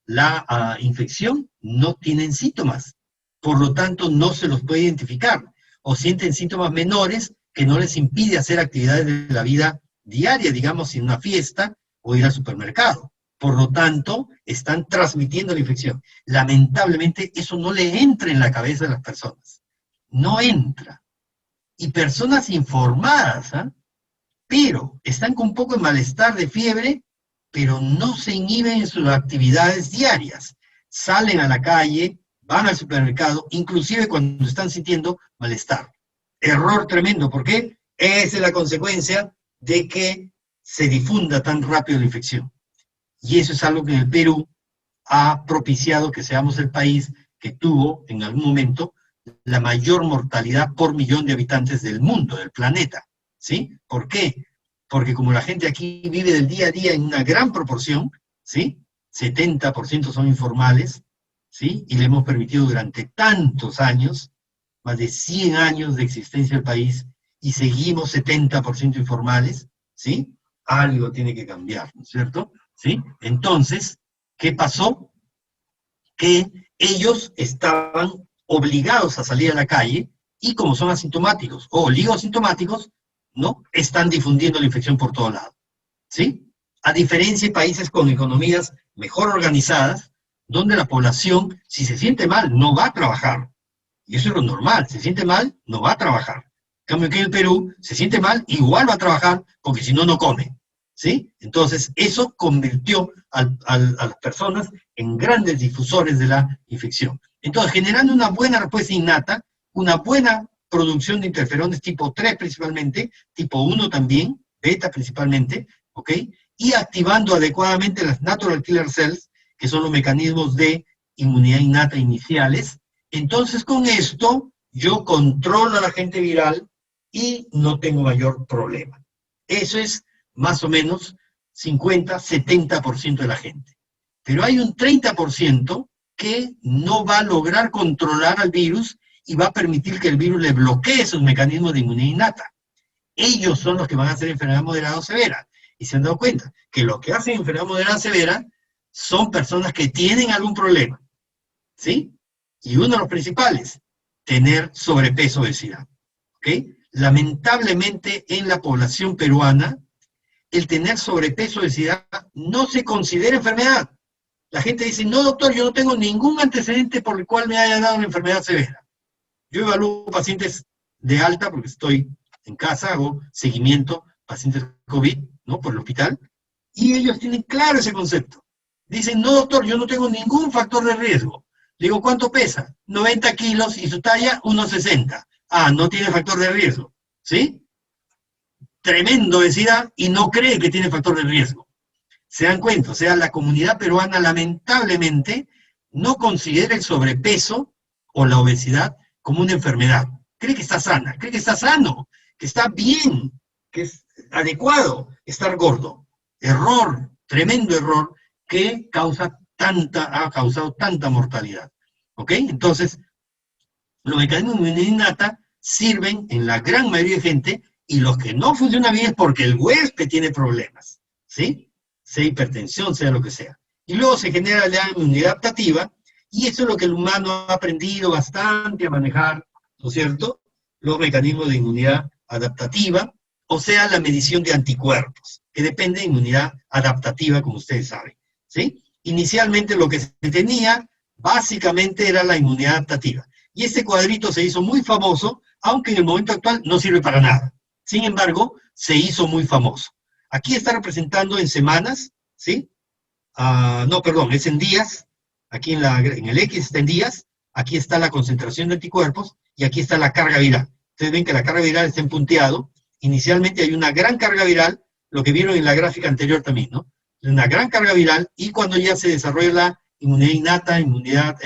la infección no tienen síntomas. Por lo tanto, no se los puede identificar, o sienten síntomas menores que no les impide hacer actividades de la vida diaria, digamos, en una fiesta o ir al supermercado. Por lo tanto, están transmitiendo la infección. Lamentablemente, eso no le entra en la cabeza de las personas. No entra. Y personas informadas, pero están con un poco de malestar, de fiebre, pero no se inhiben en sus actividades diarias. Salen a la calle, van al supermercado, inclusive cuando están sintiendo malestar. Error tremendo, ¿por qué? Esa es la consecuencia de que se difunda tan rápido la infección. Y eso es algo que en el Perú ha propiciado que seamos el país que tuvo en algún momento la mayor mortalidad por millón de habitantes del mundo, del planeta, ¿sí? ¿Por qué? Porque como la gente aquí vive del día a día en una gran proporción, ¿sí? 70% son informales, ¿sí? Y le hemos permitido durante tantos años, más de 100 años de existencia del país, y seguimos 70% informales, ¿sí? Algo tiene que cambiar, ¿no es cierto? ¿Sí? Entonces, ¿qué pasó? Que ellos estaban obligados a salir a la calle y como son asintomáticos o oligosintomáticos, ¿no? Están difundiendo la infección por todo lado, ¿sí? A diferencia de países con economías mejor organizadas, donde la población, si se siente mal, no va a trabajar. Y eso es lo normal, se siente mal, no va a trabajar. En cambio, aquí en el Perú, se siente mal, igual va a trabajar, porque si no, no come. ¿Sí? Entonces, eso convirtió a las personas en grandes difusores de la infección. Entonces, generando una buena respuesta innata, una buena producción de interferones tipo 3 principalmente, tipo 1 también, beta principalmente, ¿ok? Y activando adecuadamente las natural killer cells, que son los mecanismos de inmunidad innata iniciales. Entonces, con esto, yo controlo al agente viral y no tengo mayor problema. Eso es más o menos 50-70% de la gente. Pero hay un 30% que no va a lograr controlar al virus y va a permitir que el virus le bloquee sus mecanismos de inmunidad innata. Ellos son los que van a hacer enfermedad moderada o severa. Y se han dado cuenta que los que hacen enfermedad moderada o severa son personas que tienen algún problema, ¿sí? Y uno de los principales, tener sobrepeso o obesidad, ¿ok? Lamentablemente en la población peruana, el tener sobrepeso o obesidad no se considera enfermedad. La gente dice, no doctor, yo no tengo ningún antecedente por el cual me haya dado una enfermedad severa. Yo evalúo pacientes de alta, porque estoy en casa, hago seguimiento, pacientes COVID, ¿no? Por el hospital, y ellos tienen claro ese concepto. Dicen, no doctor, yo no tengo ningún factor de riesgo. Le digo, ¿cuánto pesa? 90 kilos y su talla 1,60. Ah, no tiene factor de riesgo, ¿sí? Tremendo obesidad y no cree que tiene factor de riesgo. Se dan cuenta, o sea, la comunidad peruana lamentablemente no considera el sobrepeso o la obesidad como una enfermedad. Cree que está sana, cree que está sano, que está bien, que es adecuado estar gordo. Error, tremendo error que ha causado tanta mortalidad. ¿Ok? Entonces, los mecanismos de inmunidad innata sirven en la gran mayoría de gente y los que no funcionan bien es porque el huésped tiene problemas, ¿sí? Sea hipertensión, sea lo que sea. Y luego se genera la inmunidad adaptativa y eso es lo que el humano ha aprendido bastante a manejar, ¿no es cierto? Los mecanismos de inmunidad adaptativa, o sea, la medición de anticuerpos, que depende de inmunidad adaptativa, como ustedes saben, ¿sí? Inicialmente lo que se tenía básicamente era la inmunidad adaptativa. Y este cuadrito se hizo muy famoso, aunque en el momento actual no sirve para nada. Sin embargo, se hizo muy famoso. Aquí está representando en semanas, ¿sí? No, perdón, es en días. Aquí en el X está en días. Aquí está la concentración de anticuerpos y aquí está la carga viral. Ustedes ven que la carga viral está en punteado. Inicialmente hay una gran carga viral, lo que vieron en la gráfica anterior también, ¿no? Una gran carga viral y cuando ya se desarrolla la inmunidad innata, inmunidad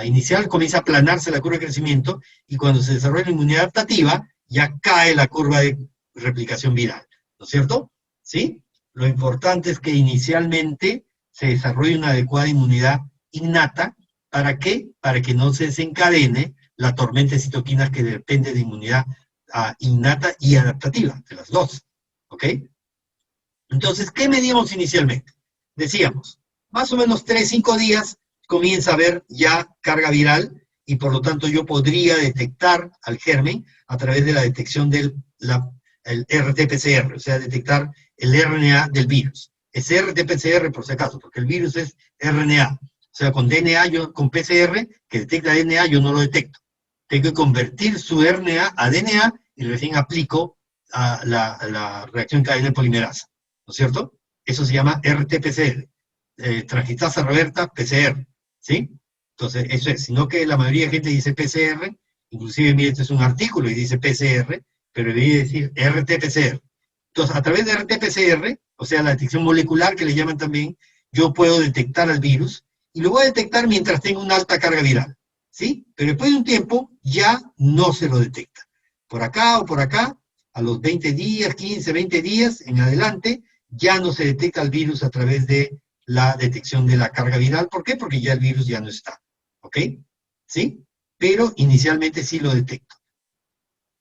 inicial, comienza a aplanarse la curva de crecimiento y cuando se desarrolla la inmunidad adaptativa, ya cae la curva de replicación viral, ¿no es cierto? ¿Sí? Lo importante es que inicialmente se desarrolle una adecuada inmunidad innata. ¿Para qué? Para que no se desencadene la tormenta de citoquinas que depende de inmunidad innata y adaptativa, de las dos, ¿ok? Entonces, ¿qué medíamos inicialmente? Decíamos, más o menos 3-5 días comienza a haber ya carga viral y por lo tanto yo podría detectar al germen a través de la detección del RT-PCR, o sea, detectar el RNA del virus. Es RT-PCR por si acaso, porque el virus es RNA. O sea, con DNA, con PCR, que detecta DNA, yo no lo detecto. Tengo que convertir su RNA a DNA y recién aplico la reacción en cadena de polimerasa, ¿no es cierto? Eso se llama RT-PCR, transcriptasa reversa PCR, ¿sí? Entonces, eso es, sino que la mayoría de gente dice PCR, inclusive, mire, este es un artículo y dice PCR, pero debería decir RT-PCR. Entonces, a través de RT-PCR, o sea, la detección molecular que le llaman también, yo puedo detectar al virus y lo voy a detectar mientras tengo una alta carga viral, ¿sí? Pero después de un tiempo ya no se lo detecta. Por acá o por acá, a los 20 días, 15, 20 días en adelante, ya no se detecta el virus a través de la detección de la carga viral. ¿Por qué? Porque ya el virus ya no está. ¿Ok? ¿Sí? Pero inicialmente sí lo detecto.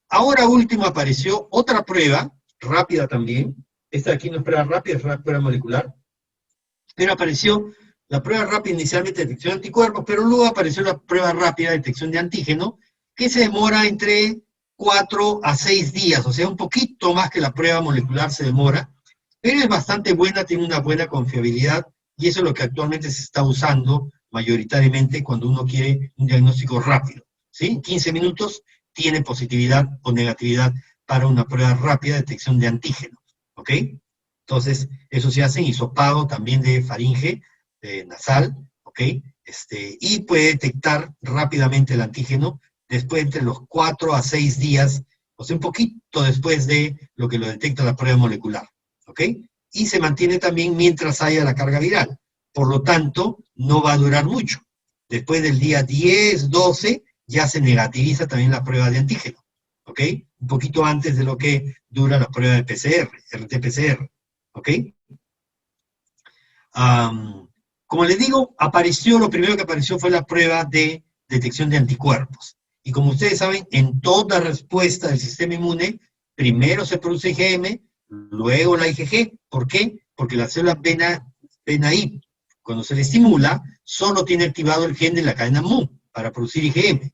Ahora último apareció otra prueba, rápida también. Esta de aquí no es prueba rápida, es una prueba molecular. Pero apareció la prueba rápida inicialmente de detección de anticuerpos, pero luego apareció la prueba rápida de detección de antígeno, que se demora entre 4 a 6 días, o sea, un poquito más que la prueba molecular se demora, pero es bastante buena, tiene una buena confiabilidad, y eso es lo que actualmente se está usando mayoritariamente cuando uno quiere un diagnóstico rápido. ¿Sí? 15 minutos tiene positividad o negatividad para una prueba rápida de detección de antígeno. ¿Ok? Entonces, eso se hace en hisopado también de faringe, nasal, ¿ok? Y puede detectar rápidamente el antígeno después entre los 4 a 6 días, o sea, un poquito después de lo que lo detecta la prueba molecular, ¿ok? Y se mantiene también mientras haya la carga viral. Por lo tanto, no va a durar mucho. Después del día 10, 12, ya se negativiza también la prueba de antígeno, ¿ok? Un poquito antes de lo que dura la prueba de PCR, RT-PCR. ¿Ok? Como les digo, lo primero que apareció fue la prueba de detección de anticuerpos. Y como ustedes saben, en toda respuesta del sistema inmune, primero se produce IgM, luego la IgG. ¿Por qué? Porque la célula BNAI, cuando se le estimula, solo tiene activado el gen de la cadena MU para producir IgM.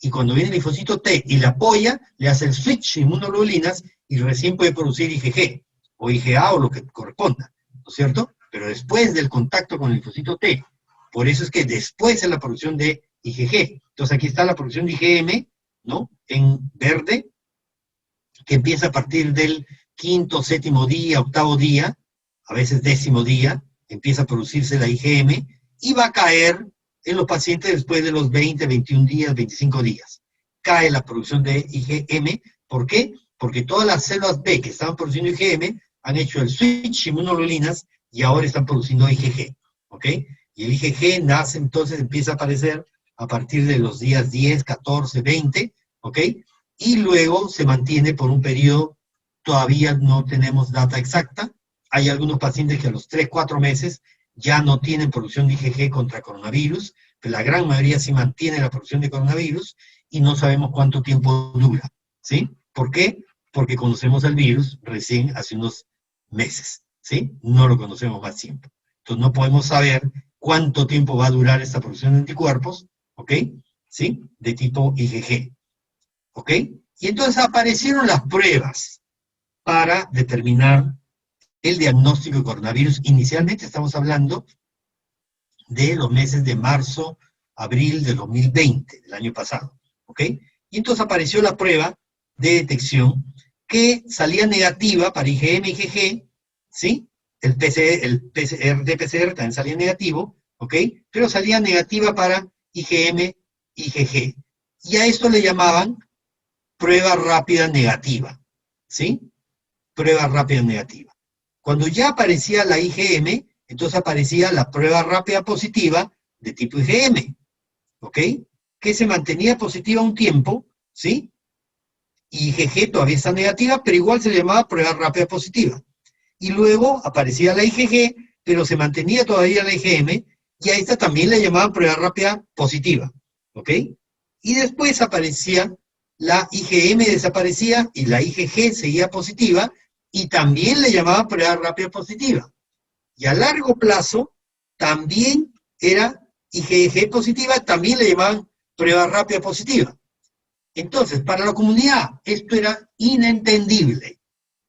Y cuando viene el linfocito T y la apoya, le hace el switch inmunoglobulinas y recién puede producir IgG, o IgA o lo que corresponda, ¿no es cierto? Pero después del contacto con el linfocito T. Por eso es que después es la producción de IgG. Entonces aquí está la producción de IgM, ¿no? En verde, que empieza a partir del quinto, séptimo día, octavo día, a veces décimo día, empieza a producirse la IgM y va a caer en los pacientes después de los 20, 21 días, 25 días. Cae la producción de IgM. ¿Por qué? Porque todas las células B que estaban produciendo IgM han hecho el switch inmunoglobulinas y ahora están produciendo IgG. ¿Ok? Y el IgG nace, entonces empieza a aparecer a partir de los días 10, 14, 20, ¿ok? Y luego se mantiene por un periodo, todavía no tenemos data exacta. Hay algunos pacientes que a los 3, 4 meses ya no tienen producción de IgG contra coronavirus, pero la gran mayoría sí mantiene la producción de coronavirus y no sabemos cuánto tiempo dura. ¿Sí? ¿Por qué? Porque conocemos el virus recién hace unos meses. ¿Sí? No lo conocemos más tiempo. Entonces no podemos saber cuánto tiempo va a durar esta producción de anticuerpos, ¿ok? ¿Sí? De tipo IgG. ¿Ok? Y entonces aparecieron las pruebas para determinar el diagnóstico de coronavirus. Inicialmente estamos hablando de los meses de marzo, abril de 2020, del año pasado. ¿Ok? Y entonces apareció la prueba de detección que salía negativa para IgM y IgG, ¿sí? El PCR también salía negativo, ¿ok? Pero salía negativa para IgM y IgG. Y a esto le llamaban prueba rápida negativa, ¿sí? Prueba rápida negativa. Cuando ya aparecía la IgM, entonces aparecía la prueba rápida positiva de tipo IgM, ¿ok? Que se mantenía positiva un tiempo, ¿sí? Y IgG todavía está negativa, pero igual se le llamaba prueba rápida positiva. Y luego aparecía la IgG, pero se mantenía todavía la IgM, y a esta también le llamaban prueba rápida positiva, ¿ok? Y después aparecía la IgM, desaparecía y la IgG seguía positiva y también le llamaban prueba rápida positiva. Y a largo plazo también era IgG positiva, también le llamaban prueba rápida positiva. Entonces, para la comunidad esto era inentendible,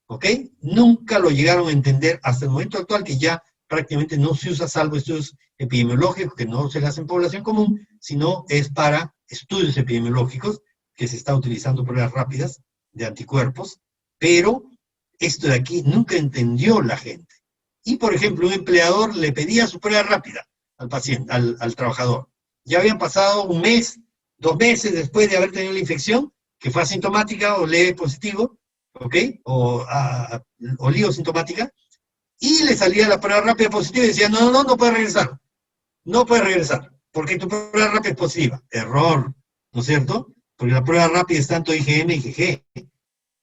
¿ok? Nunca lo llegaron a entender hasta el momento actual, que ya prácticamente no se usa salvo estudios epidemiológicos que no se le hacen población común, sino es para estudios epidemiológicos que se está utilizando pruebas rápidas de anticuerpos, pero esto de aquí nunca entendió la gente. Y, por ejemplo, un empleador le pedía su prueba rápida al paciente, al trabajador. Ya habían pasado un mes, 2 meses después de haber tenido la infección, que fue asintomática o leve positivo, ¿ok? O lío sintomática, y le salía la prueba rápida positiva y decía, no puede regresar, no puede regresar, porque tu prueba rápida es positiva. Error, ¿no es cierto? Porque la prueba rápida es tanto IgM y IgG.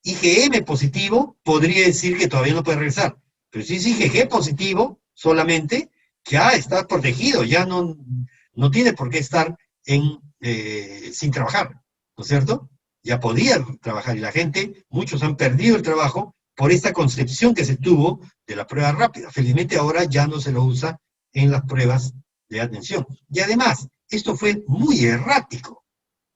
IgM positivo podría decir que todavía no puede regresar, pero si es IgG positivo solamente, ya está protegido, ya no tiene por qué estar sin trabajar, ¿no es cierto? Ya podía trabajar y la gente, muchos han perdido el trabajo por esta concepción que se tuvo de la prueba rápida. Felizmente ahora ya no se lo usa en las pruebas de atención. Y además, esto fue muy errático.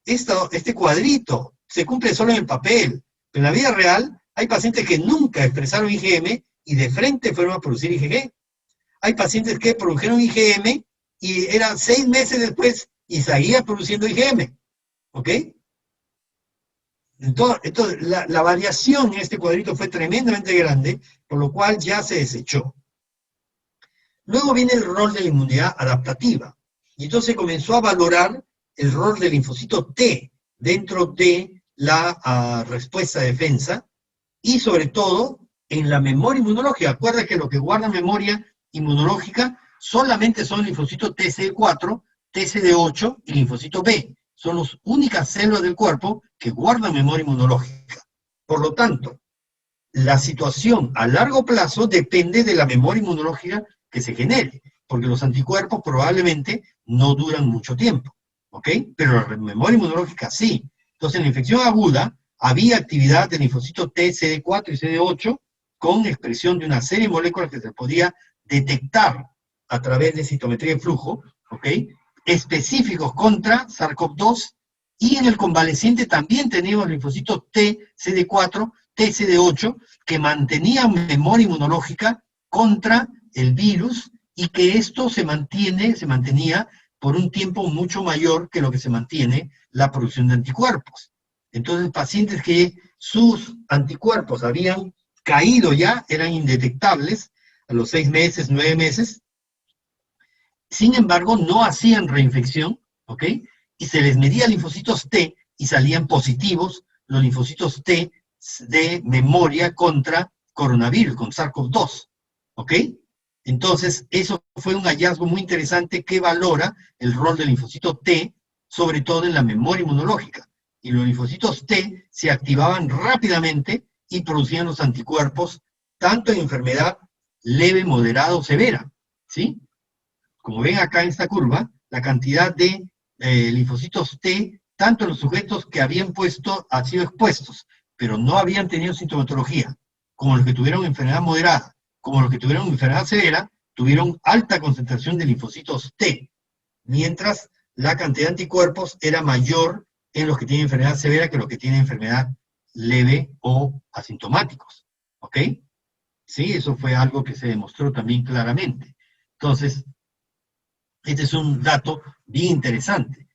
Este cuadrito se cumple solo en el papel, pero en la vida real hay pacientes que nunca expresaron IgM y de frente fueron a producir IgG. Hay pacientes que produjeron IgM y eran 6 meses después y seguía produciendo IgM. ¿Ok? Entonces la variación en este cuadrito fue tremendamente grande, por lo cual ya se desechó. Luego viene el rol de la inmunidad adaptativa. Y entonces comenzó a valorar el rol del linfocito T dentro de la respuesta de defensa y sobre todo en la memoria inmunológica. Acuerda que lo que guarda memoria inmunológica solamente son linfocitos TCD4, TCD8 y linfocito B. Son las únicas células del cuerpo que guardan memoria inmunológica. Por lo tanto, la situación a largo plazo depende de la memoria inmunológica que se genere, porque los anticuerpos probablemente no duran mucho tiempo, ¿ok? Pero la memoria inmunológica sí. Entonces, en la infección aguda había actividad de linfocitos T, CD4 y CD8 con expresión de una serie de moléculas que se podía detectar a través de citometría de flujo, ¿ok? Específicos contra SARS-CoV-2, y en el convaleciente también teníamos linfocitos T, CD4, TCD8, que mantenían memoria inmunológica contra el virus y que esto se mantenía por un tiempo mucho mayor que lo que se mantiene la producción de anticuerpos. Entonces, pacientes que sus anticuerpos habían caído ya, eran indetectables a los 6 meses, 9 meses, sin embargo, no hacían reinfección, ¿ok? Y se les medía linfocitos T y salían positivos los linfocitos T de memoria contra coronavirus, con SARS-CoV-2, ¿ok? Entonces, eso fue un hallazgo muy interesante que valora el rol del linfocito T, sobre todo en la memoria inmunológica. Y los linfocitos T se activaban rápidamente y producían los anticuerpos, tanto en enfermedad leve, moderada o severa, ¿sí? Como ven acá en esta curva, la cantidad de linfocitos T, tanto en los sujetos que habían sido expuestos, pero no habían tenido sintomatología, como los que tuvieron enfermedad moderada, como los que tuvieron enfermedad severa, tuvieron alta concentración de linfocitos T, mientras la cantidad de anticuerpos era mayor en los que tienen enfermedad severa que los que tienen enfermedad leve o asintomáticos. ¿Ok? Sí, eso fue algo que se demostró también claramente. Entonces, este es un dato bien interesante.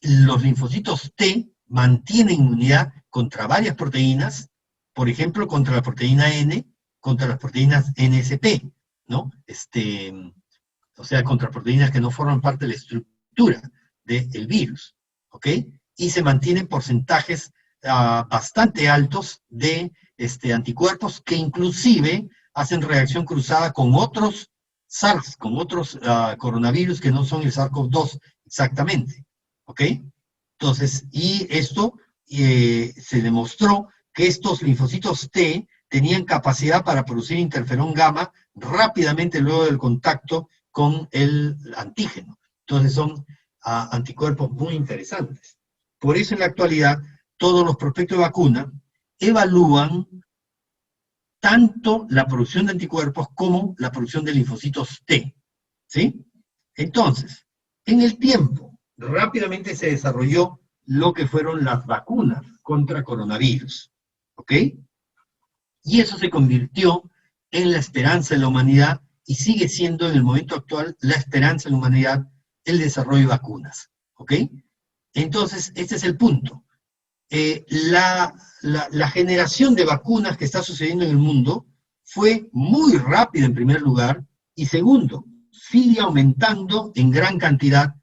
Los linfocitos T mantienen inmunidad contra varias proteínas, por ejemplo, contra la proteína N, contra las proteínas NSP, ¿no? O sea, contra proteínas que no forman parte de la estructura del virus, ¿ok? Y se mantienen porcentajes bastante altos de anticuerpos que inclusive hacen reacción cruzada con otros SARS, con otros coronavirus que no son el SARS-CoV-2 exactamente, ¿ok? Entonces, y esto se demostró que estos linfocitos T tenían capacidad para producir interferón gamma rápidamente luego del contacto con el antígeno. Entonces son anticuerpos muy interesantes. Por eso en la actualidad todos los prospectos de vacuna evalúan tanto la producción de anticuerpos como la producción de linfocitos T, ¿sí? Entonces, en el tiempo, rápidamente se desarrolló lo que fueron las vacunas contra coronavirus, ¿ok? Y eso se convirtió en la esperanza de la humanidad y sigue siendo en el momento actual la esperanza de la humanidad el desarrollo de vacunas, ¿ok? Entonces, este es el punto. La generación de vacunas que está sucediendo en el mundo fue muy rápida en primer lugar, y segundo, sigue aumentando en gran cantidad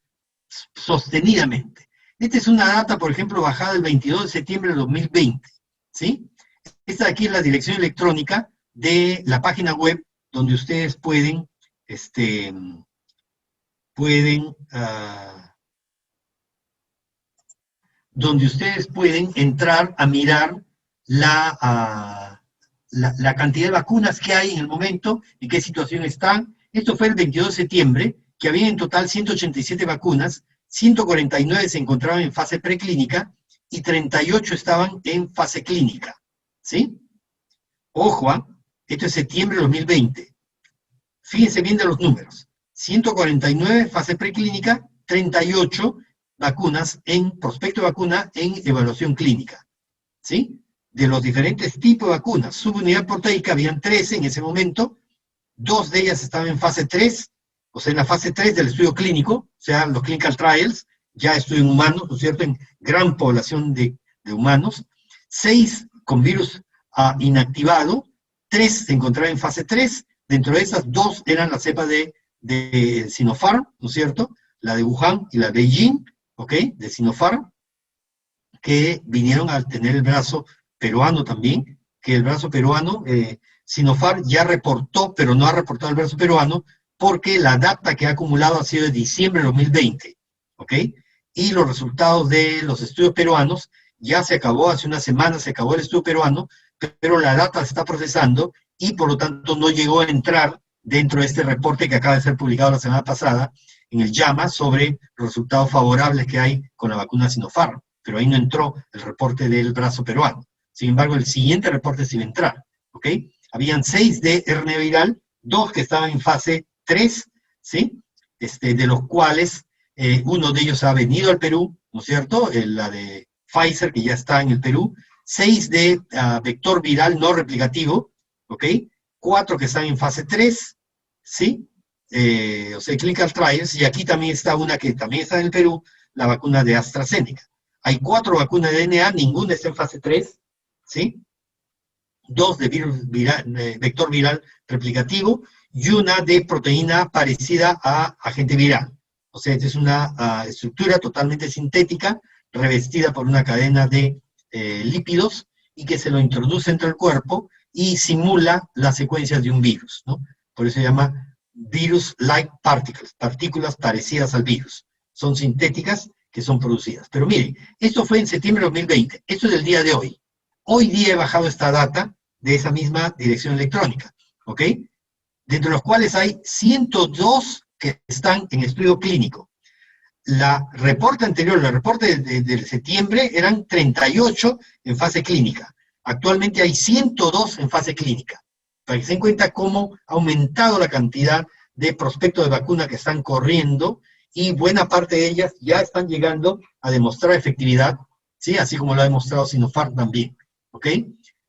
sostenidamente. Esta es una data, por ejemplo, bajada el 22 de septiembre de 2020, ¿sí? Esta de aquí es la dirección electrónica de la página web donde ustedes pueden entrar a mirar la cantidad de vacunas que hay en el momento, en qué situación están, Esto fue el 22 de septiembre, que había en total 187 vacunas, 149 se encontraban en fase preclínica y 38 estaban en fase clínica, ¿sí? Ojo, esto es septiembre de 2020. Fíjense bien de los números. 149 fase preclínica, 38 vacunas en prospecto de vacuna en evaluación clínica, ¿sí? De los diferentes tipos de vacunas. Subunidad proteica, habían 13 en ese momento, 2 de ellas estaban en fase 3, o sea, en la fase 3 del estudio clínico, o sea, los clinical trials, ya estudio en humanos, ¿no es cierto?, en gran población de humanos, 6 con virus inactivado, 3 se encontraban en fase 3, dentro de esas 2 eran la cepa de Sinopharm, ¿no es cierto?, la de Wuhan y la de Beijing, ¿ok?, de Sinopharm, que vinieron a tener el brazo peruano también, que el brazo peruano, Sinopharm ya reportó, pero no ha reportado el brazo peruano, porque la data que ha acumulado ha sido de diciembre de 2020, ¿ok? Y los resultados de los estudios peruanos, ya se acabó, hace una semana se acabó el estudio peruano, pero la data se está procesando y por lo tanto no llegó a entrar dentro de este reporte que acaba de ser publicado la semana pasada en el JAMA sobre los resultados favorables que hay con la vacuna Sinopharm, pero ahí no entró el reporte del brazo peruano. Sin embargo, el siguiente reporte sí va a entrar, ¿ok? Habían 6 de RNA viral, 2 que estaban en fase 3, ¿sí? De los cuales uno de ellos ha venido al Perú, ¿no es cierto? La de Pfizer, que ya está en el Perú, 6 de vector viral no replicativo, ¿ok? 4 que están en fase 3, ¿sí? O sea, clinical trials, y aquí también está una que también está en el Perú, la vacuna de AstraZeneca. Hay 4 vacunas de DNA, ninguna está en fase 3, ¿sí? 2 de vector viral replicativo y una de proteína parecida a agente viral. O sea, esta es una estructura totalmente sintética, revestida por una cadena de lípidos y que se lo introduce dentro del cuerpo y simula las secuencias de un virus, ¿no? Por eso se llama virus-like particles, partículas parecidas al virus. Son sintéticas que son producidas. Pero miren, esto fue en septiembre de 2020, esto es del día de hoy. Hoy día he bajado esta data de esa misma dirección electrónica, ¿ok? Dentro de los cuales hay 102 que están en estudio clínico. La reporte anterior, el reporte de septiembre, eran 38 en fase clínica. Actualmente hay 102 en fase clínica. Para que se den cuenta cómo ha aumentado la cantidad de prospectos de vacuna que están corriendo y buena parte de ellas ya están llegando a demostrar efectividad, ¿sí? Así como lo ha demostrado Sinopharm también, ¿ok?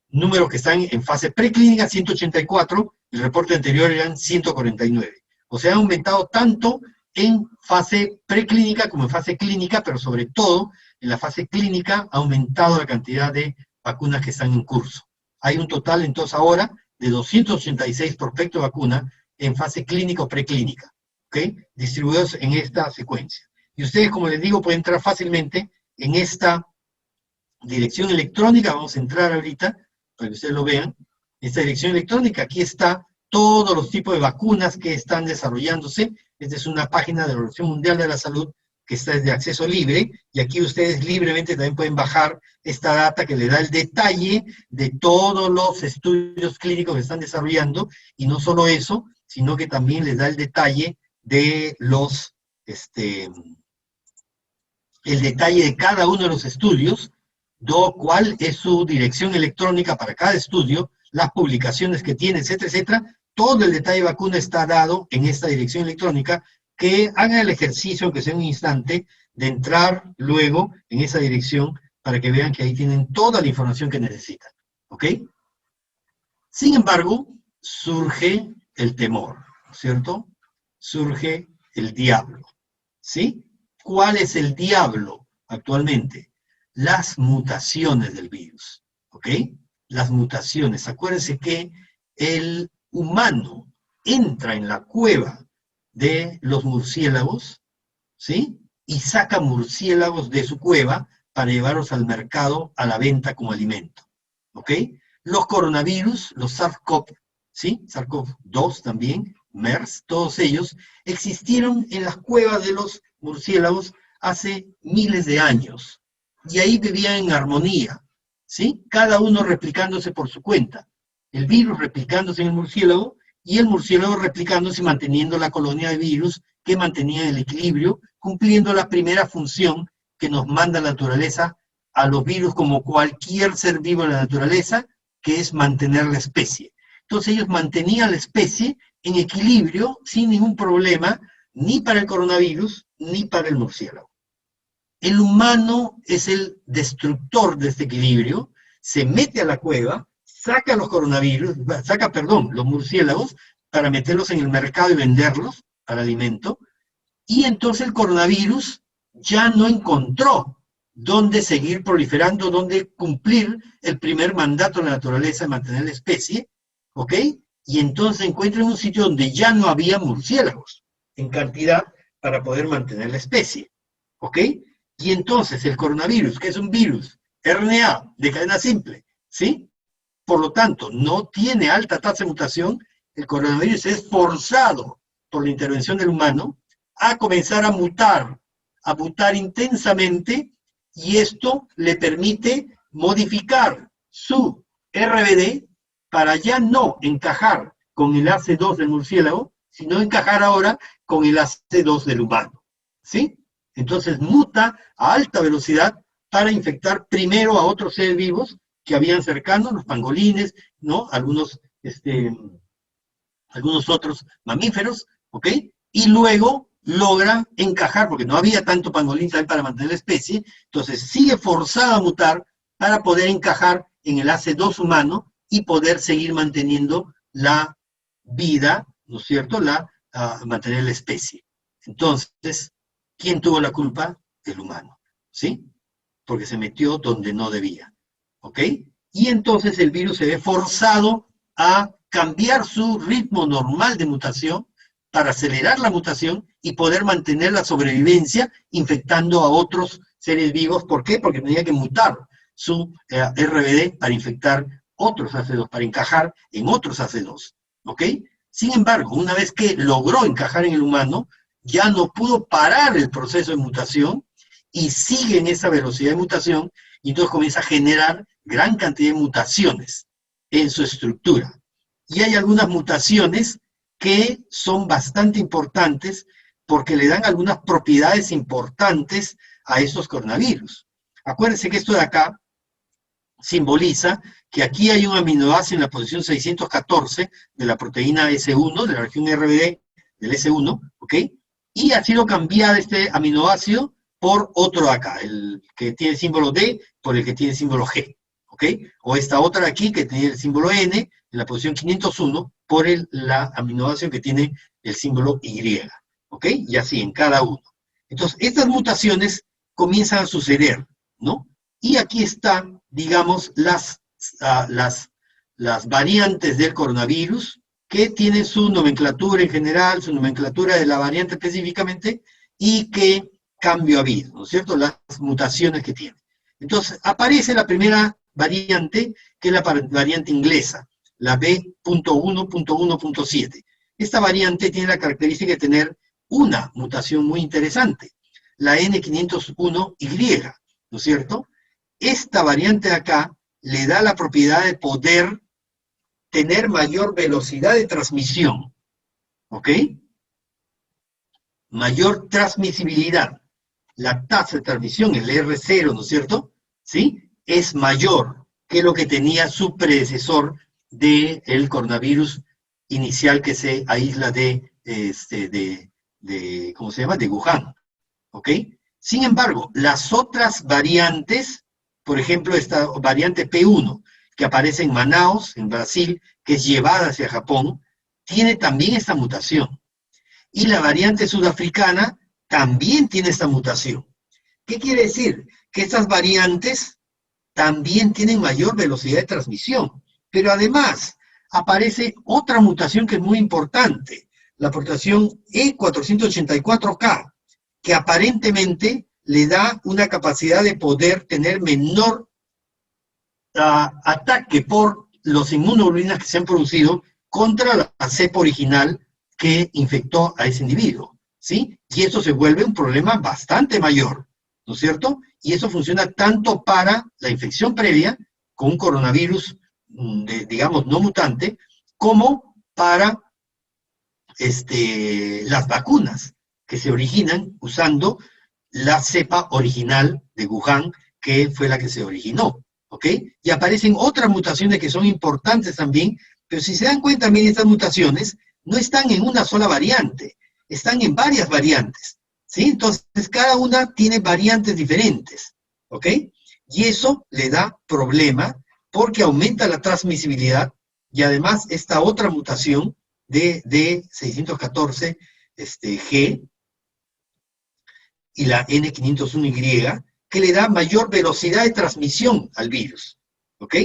Números que están en fase preclínica, 184, el reporte anterior eran 149. O sea, ha aumentado tanto en fase preclínica como en fase clínica, pero sobre todo en la fase clínica ha aumentado la cantidad de vacunas que están en curso. Hay un total entonces ahora de 286 prospectos de vacuna en fase clínica o preclínica, ¿ok? Distribuidos en esta secuencia. Y ustedes, como les digo, pueden entrar fácilmente en esta dirección electrónica. Vamos a entrar ahorita para que ustedes lo vean. Esta dirección electrónica, aquí está todos los tipos de vacunas que están desarrollándose. Esta es una página de la Organización Mundial de la Salud que está de acceso libre, y aquí ustedes libremente también pueden bajar esta data que le da el detalle de todos los estudios clínicos que están desarrollando, y no solo eso, sino que también les da el detalle de los, el detalle de cada uno de los estudios, cuál es su dirección electrónica para cada estudio, las publicaciones que tiene, etcétera, etcétera. Todo el detalle de vacuna está dado en esta dirección electrónica, que hagan el ejercicio, aunque sea un instante, de entrar luego en esa dirección para que vean que ahí tienen toda la información que necesitan, ¿ok? Sin embargo, surge el temor, ¿cierto? Surge el diablo, ¿sí? ¿Cuál es el diablo actualmente? Las mutaciones del virus, ¿ok? Las mutaciones. Acuérdense que el humano entra en la cueva de los murciélagos, ¿sí? Y saca murciélagos de su cueva para llevarlos al mercado a la venta como alimento, ¿ok? Los coronavirus, los SARS-CoV, ¿sí? SARS-CoV-2 también, MERS, todos ellos existieron en las cuevas de los murciélagos hace miles de años, y ahí vivían en armonía, ¿sí? Cada uno replicándose por su cuenta. El virus replicándose en el murciélago y el murciélago replicándose y manteniendo la colonia de virus que mantenía el equilibrio, cumpliendo la primera función que nos manda la naturaleza a los virus como cualquier ser vivo en la naturaleza, que es mantener la especie. Entonces ellos mantenían la especie en equilibrio sin ningún problema, ni para el coronavirus, ni para el murciélago. El humano es el destructor de este equilibrio, se mete a la cueva, saca los coronavirus, los murciélagos, para meterlos en el mercado y venderlos para alimento, y entonces el coronavirus ya no encontró dónde seguir proliferando, dónde cumplir el primer mandato de la naturaleza de mantener la especie, ¿ok? Y entonces encuentra en un sitio donde ya no había murciélagos en cantidad para poder mantener la especie, ¿ok? Y entonces el coronavirus, que es un virus RNA de cadena simple, ¿sí? Por lo tanto, no tiene alta tasa de mutación, el coronavirus es forzado por la intervención del humano a comenzar a mutar intensamente, y esto le permite modificar su RBD para ya no encajar con el AC2 del murciélago, sino encajar ahora con el AC2 del humano, ¿sí? Entonces muta a alta velocidad para infectar primero a otros seres vivos que habían cercanos, los pangolines, ¿no? Algunos otros mamíferos, ¿ok? Y luego logra encajar, porque no había tanto pangolín también para mantener la especie, entonces sigue forzado a mutar para poder encajar en el AC2 humano y poder seguir manteniendo la vida, ¿no es cierto?, mantener la especie. Entonces, ¿quién tuvo la culpa? El humano, ¿sí? Porque se metió donde no debía, ¿ok? Y entonces el virus se ve forzado a cambiar su ritmo normal de mutación para acelerar la mutación y poder mantener la sobrevivencia infectando a otros seres vivos. ¿Por qué? Porque tenía que mutar su RBD para infectar otros AC2, para encajar en otros AC2, ¿ok? Sin embargo, una vez que logró encajar en el humano, ya no pudo parar el proceso de mutación y sigue en esa velocidad de mutación, y entonces comienza a generar gran cantidad de mutaciones en su estructura. Y hay algunas mutaciones que son bastante importantes porque le dan algunas propiedades importantes a estos coronavirus. Acuérdense que esto de acá simboliza que aquí hay un aminoácido en la posición 614 de la proteína S1, de la región RBD del S1, ¿ok? Y ha sido cambiado este aminoácido por otro de acá, el que tiene el símbolo D por el que tiene el símbolo G, ¿ok? O esta otra de aquí que tiene el símbolo N en la posición 501 por la aminoácido que tiene el símbolo Y, ¿ok? Y así en cada uno. Entonces, estas mutaciones comienzan a suceder, ¿no? Y aquí están, digamos, las variantes del coronavirus, que tienen su nomenclatura en general, su nomenclatura de la variante específicamente, y qué cambio ha habido, ¿no es cierto? Las mutaciones que tiene. Entonces, aparece la primera variante, que es la variante inglesa, la B.1.1.7. Esta variante tiene la característica de tener una mutación muy interesante, la N501Y, ¿no es cierto? Esta variante de acá le da la propiedad de poder tener mayor velocidad de transmisión, ¿ok? Mayor transmisibilidad. La tasa de transmisión, el R0, ¿no es cierto? ¿Sí? Es mayor que lo que tenía su predecesor del coronavirus inicial que se aísla ¿cómo se llama? De Wuhan, ¿ok? Sin embargo, las otras variantes, por ejemplo, esta variante P1, que aparece en Manaus, en Brasil, que es llevada hacia Japón, tiene también esta mutación. Y la variante sudafricana también tiene esta mutación. ¿Qué quiere decir? Que estas variantes también tienen mayor velocidad de transmisión. Pero además, aparece otra mutación que es muy importante, la mutación E484K, que aparentemente le da una capacidad de poder tener menor ataque por los inmunoglobulinas que se han producido contra la cepa original que infectó a ese individuo, ¿sí? Y eso se vuelve un problema bastante mayor, ¿no es cierto? Y eso funciona tanto para la infección previa con un coronavirus, digamos, no mutante, como para las vacunas que se originan usando la cepa original de Wuhan, que fue la que se originó, ¿ok? Y aparecen otras mutaciones que son importantes también, pero si se dan cuenta, también estas mutaciones no están en una sola variante, están en varias variantes, ¿sí? Entonces, cada una tiene variantes diferentes, ¿ok? Y eso le da problema porque aumenta la transmisibilidad y además esta otra mutación de 614 G y la N501Y, que le da mayor velocidad de transmisión al virus, ¿ok?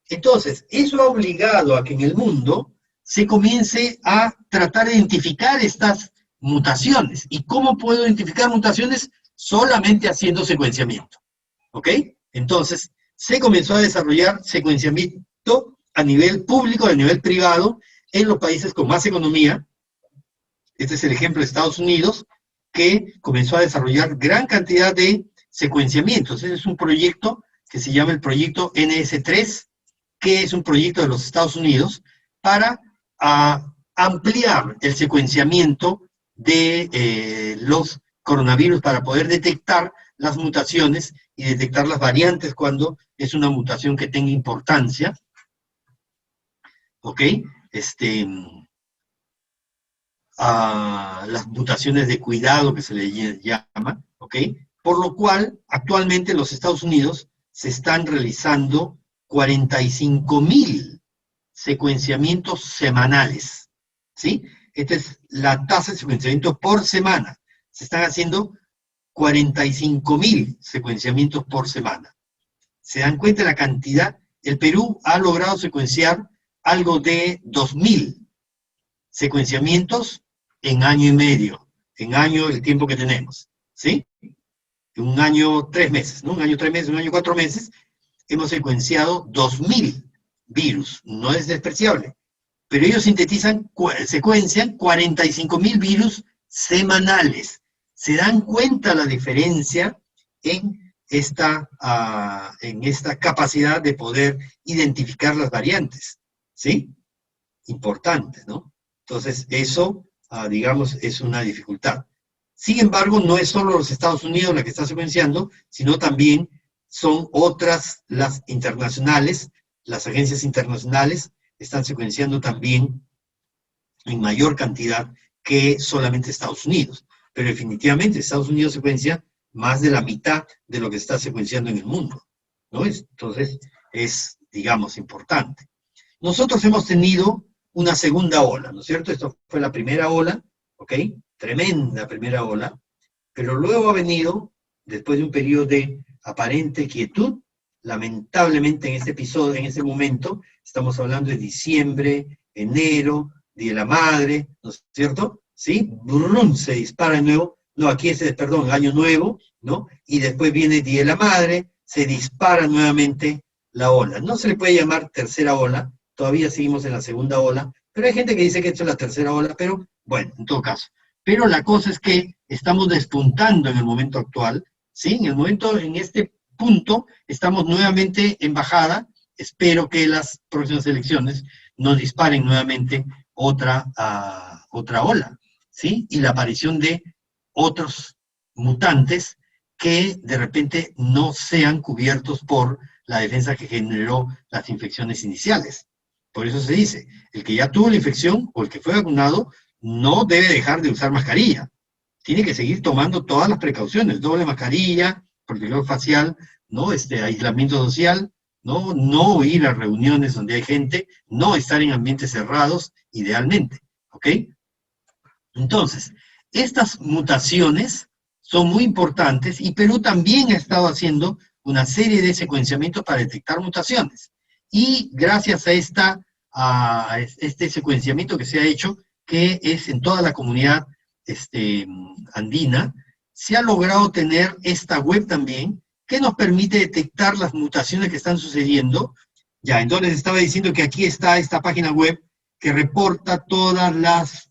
Entonces, eso ha obligado a que en el mundo se comience a tratar de identificar estas mutaciones. ¿Y cómo puedo identificar mutaciones? Solamente haciendo secuenciamiento, ¿ok? Entonces, se comenzó a desarrollar secuenciamiento a nivel público, a nivel privado, en los países con más economía. Este es el ejemplo de Estados Unidos, que comenzó a desarrollar gran cantidad de secuenciamientos. Ese es un proyecto que se llama el proyecto NS3, que es un proyecto de los Estados Unidos para ampliar el secuenciamiento de los coronavirus para poder detectar las mutaciones y detectar las variantes cuando es una mutación que tenga importancia. ¿Ok? Las mutaciones de cuidado que se le llama, ¿ok? Por lo cual, actualmente en los Estados Unidos se están realizando 45.000 secuenciamientos semanales, ¿sí? Esta es la tasa de secuenciamiento por semana. Se están haciendo 45.000 secuenciamientos por semana. ¿Se dan cuenta de la cantidad? El Perú ha logrado secuenciar algo de 2.000 secuenciamientos en año y medio, en año el tiempo que tenemos, ¿sí? En un año 3 meses, ¿no? Un año 3 meses, un año 4 meses, hemos secuenciado 2.000 virus, no es despreciable, pero ellos secuencian 45.000 virus semanales. ¿Se dan cuenta la diferencia en esta capacidad de poder identificar las variantes? ¿Sí? Importante, ¿no? Entonces, eso, digamos, es una dificultad. Sin embargo, no es solo los Estados Unidos la que está secuenciando, sino también son otras, las internacionales, las agencias internacionales están secuenciando también en mayor cantidad que solamente Estados Unidos. Pero definitivamente Estados Unidos secuencia más de la mitad de lo que está secuenciando en el mundo, ¿no? Entonces, es, digamos, importante. Nosotros hemos tenido una segunda ola, ¿no es cierto? Esto fue la primera ola, ¿ok? Tremenda primera ola, pero luego ha venido, después de un periodo de aparente quietud, lamentablemente en este episodio, en este momento, estamos hablando de diciembre, enero, Día de la Madre, ¿no es cierto? ¿Sí? Brum, se dispara de nuevo, no, aquí es, perdón, Año Nuevo, ¿no? Y después viene Día de la Madre, se dispara nuevamente la ola. No se le puede llamar tercera ola, todavía seguimos en la segunda ola, pero hay gente que dice que esto es la tercera ola, pero bueno, en todo caso. Pero la cosa es que estamos despuntando en el momento actual, ¿sí? En este punto, estamos nuevamente en bajada. Espero que las próximas elecciones nos disparen nuevamente otra ola, ¿sí? Y la aparición de otros mutantes que de repente no sean cubiertos por la defensa que generó las infecciones iniciales. Por eso se dice, el que ya tuvo la infección o el que fue vacunado no debe dejar de usar mascarilla. Tiene que seguir tomando todas las precauciones, doble mascarilla, protector facial, ¿no? Aislamiento social, no ir a reuniones donde hay gente, no estar en ambientes cerrados, idealmente, ¿ok? Entonces, estas mutaciones son muy importantes y Perú también ha estado haciendo una serie de secuenciamientos para detectar mutaciones. Y gracias a este secuenciamiento que se ha hecho, que es en toda la comunidad andina, se ha logrado tener esta web también, que nos permite detectar las mutaciones que están sucediendo. Ya, entonces estaba diciendo que aquí está esta página web que reporta todas las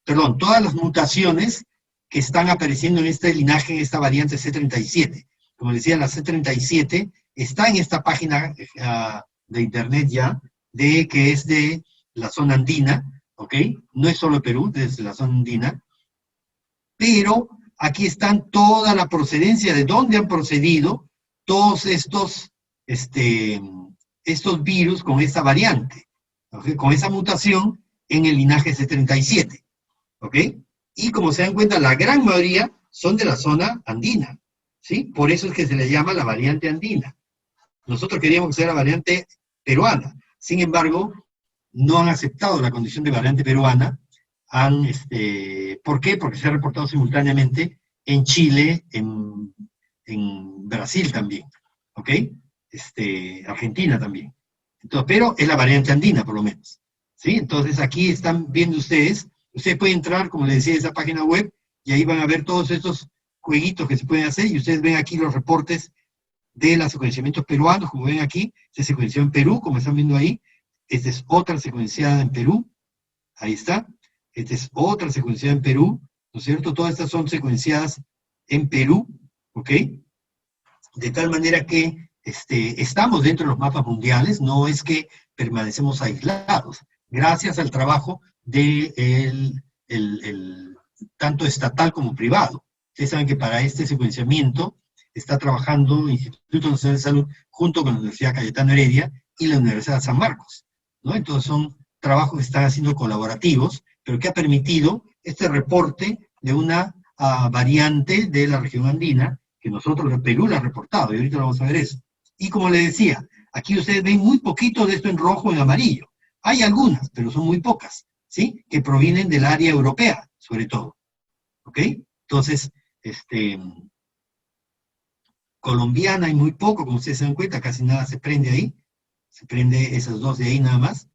todas las mutaciones que están apareciendo en este linaje, en esta variante C37. Como decía, la C37 está en esta página de internet ya, que es de la zona andina, ¿ok? No es solo Perú, desde la zona andina, pero aquí están toda la procedencia de dónde han procedido todos estos virus con esta variante, ¿okay? Con esa mutación en el linaje C37, ¿ok? Y como se dan cuenta, la gran mayoría son de la zona andina, ¿sí? Por eso es que se le llama la variante andina. Nosotros queríamos que sea la variante peruana, sin embargo, no han aceptado la condición de variante peruana. ¿Por qué? Porque se ha reportado simultáneamente en Chile, en Brasil también, ¿ok? Argentina también. Entonces, pero es la variante andina, por lo menos, ¿sí? Entonces, aquí están viendo ustedes pueden entrar, como les decía, a esa página web, y ahí van a ver todos estos jueguitos que se pueden hacer, y ustedes ven aquí los reportes de los secuenciamientos peruanos, como ven aquí, se secuenció en Perú, como están viendo ahí, esta es otra secuenciada en Perú, ahí está, esta es otra secuenciada en Perú, ¿no es cierto? Todas estas son secuenciadas en Perú, ¿ok? De tal manera que estamos dentro de los mapas mundiales, no es que permanecemos aislados, gracias al trabajo de tanto estatal como privado. Ustedes saben que para este secuenciamiento está trabajando el Instituto Nacional de Salud junto con la Universidad Cayetano Heredia y la Universidad de San Marcos, ¿no? Entonces son trabajos que están haciendo colaborativos, pero que ha permitido este reporte de una variante de la región andina, que nosotros en Perú la ha reportado, y ahorita vamos a ver eso. Y como les decía, aquí ustedes ven muy poquito de esto en rojo y en amarillo. Hay algunas, pero son muy pocas, ¿sí? Que provienen del área europea, sobre todo, ¿ok? Entonces, colombiana hay muy poco, como ustedes se dan cuenta, casi nada se prende ahí, se prende esas dos de ahí nada más.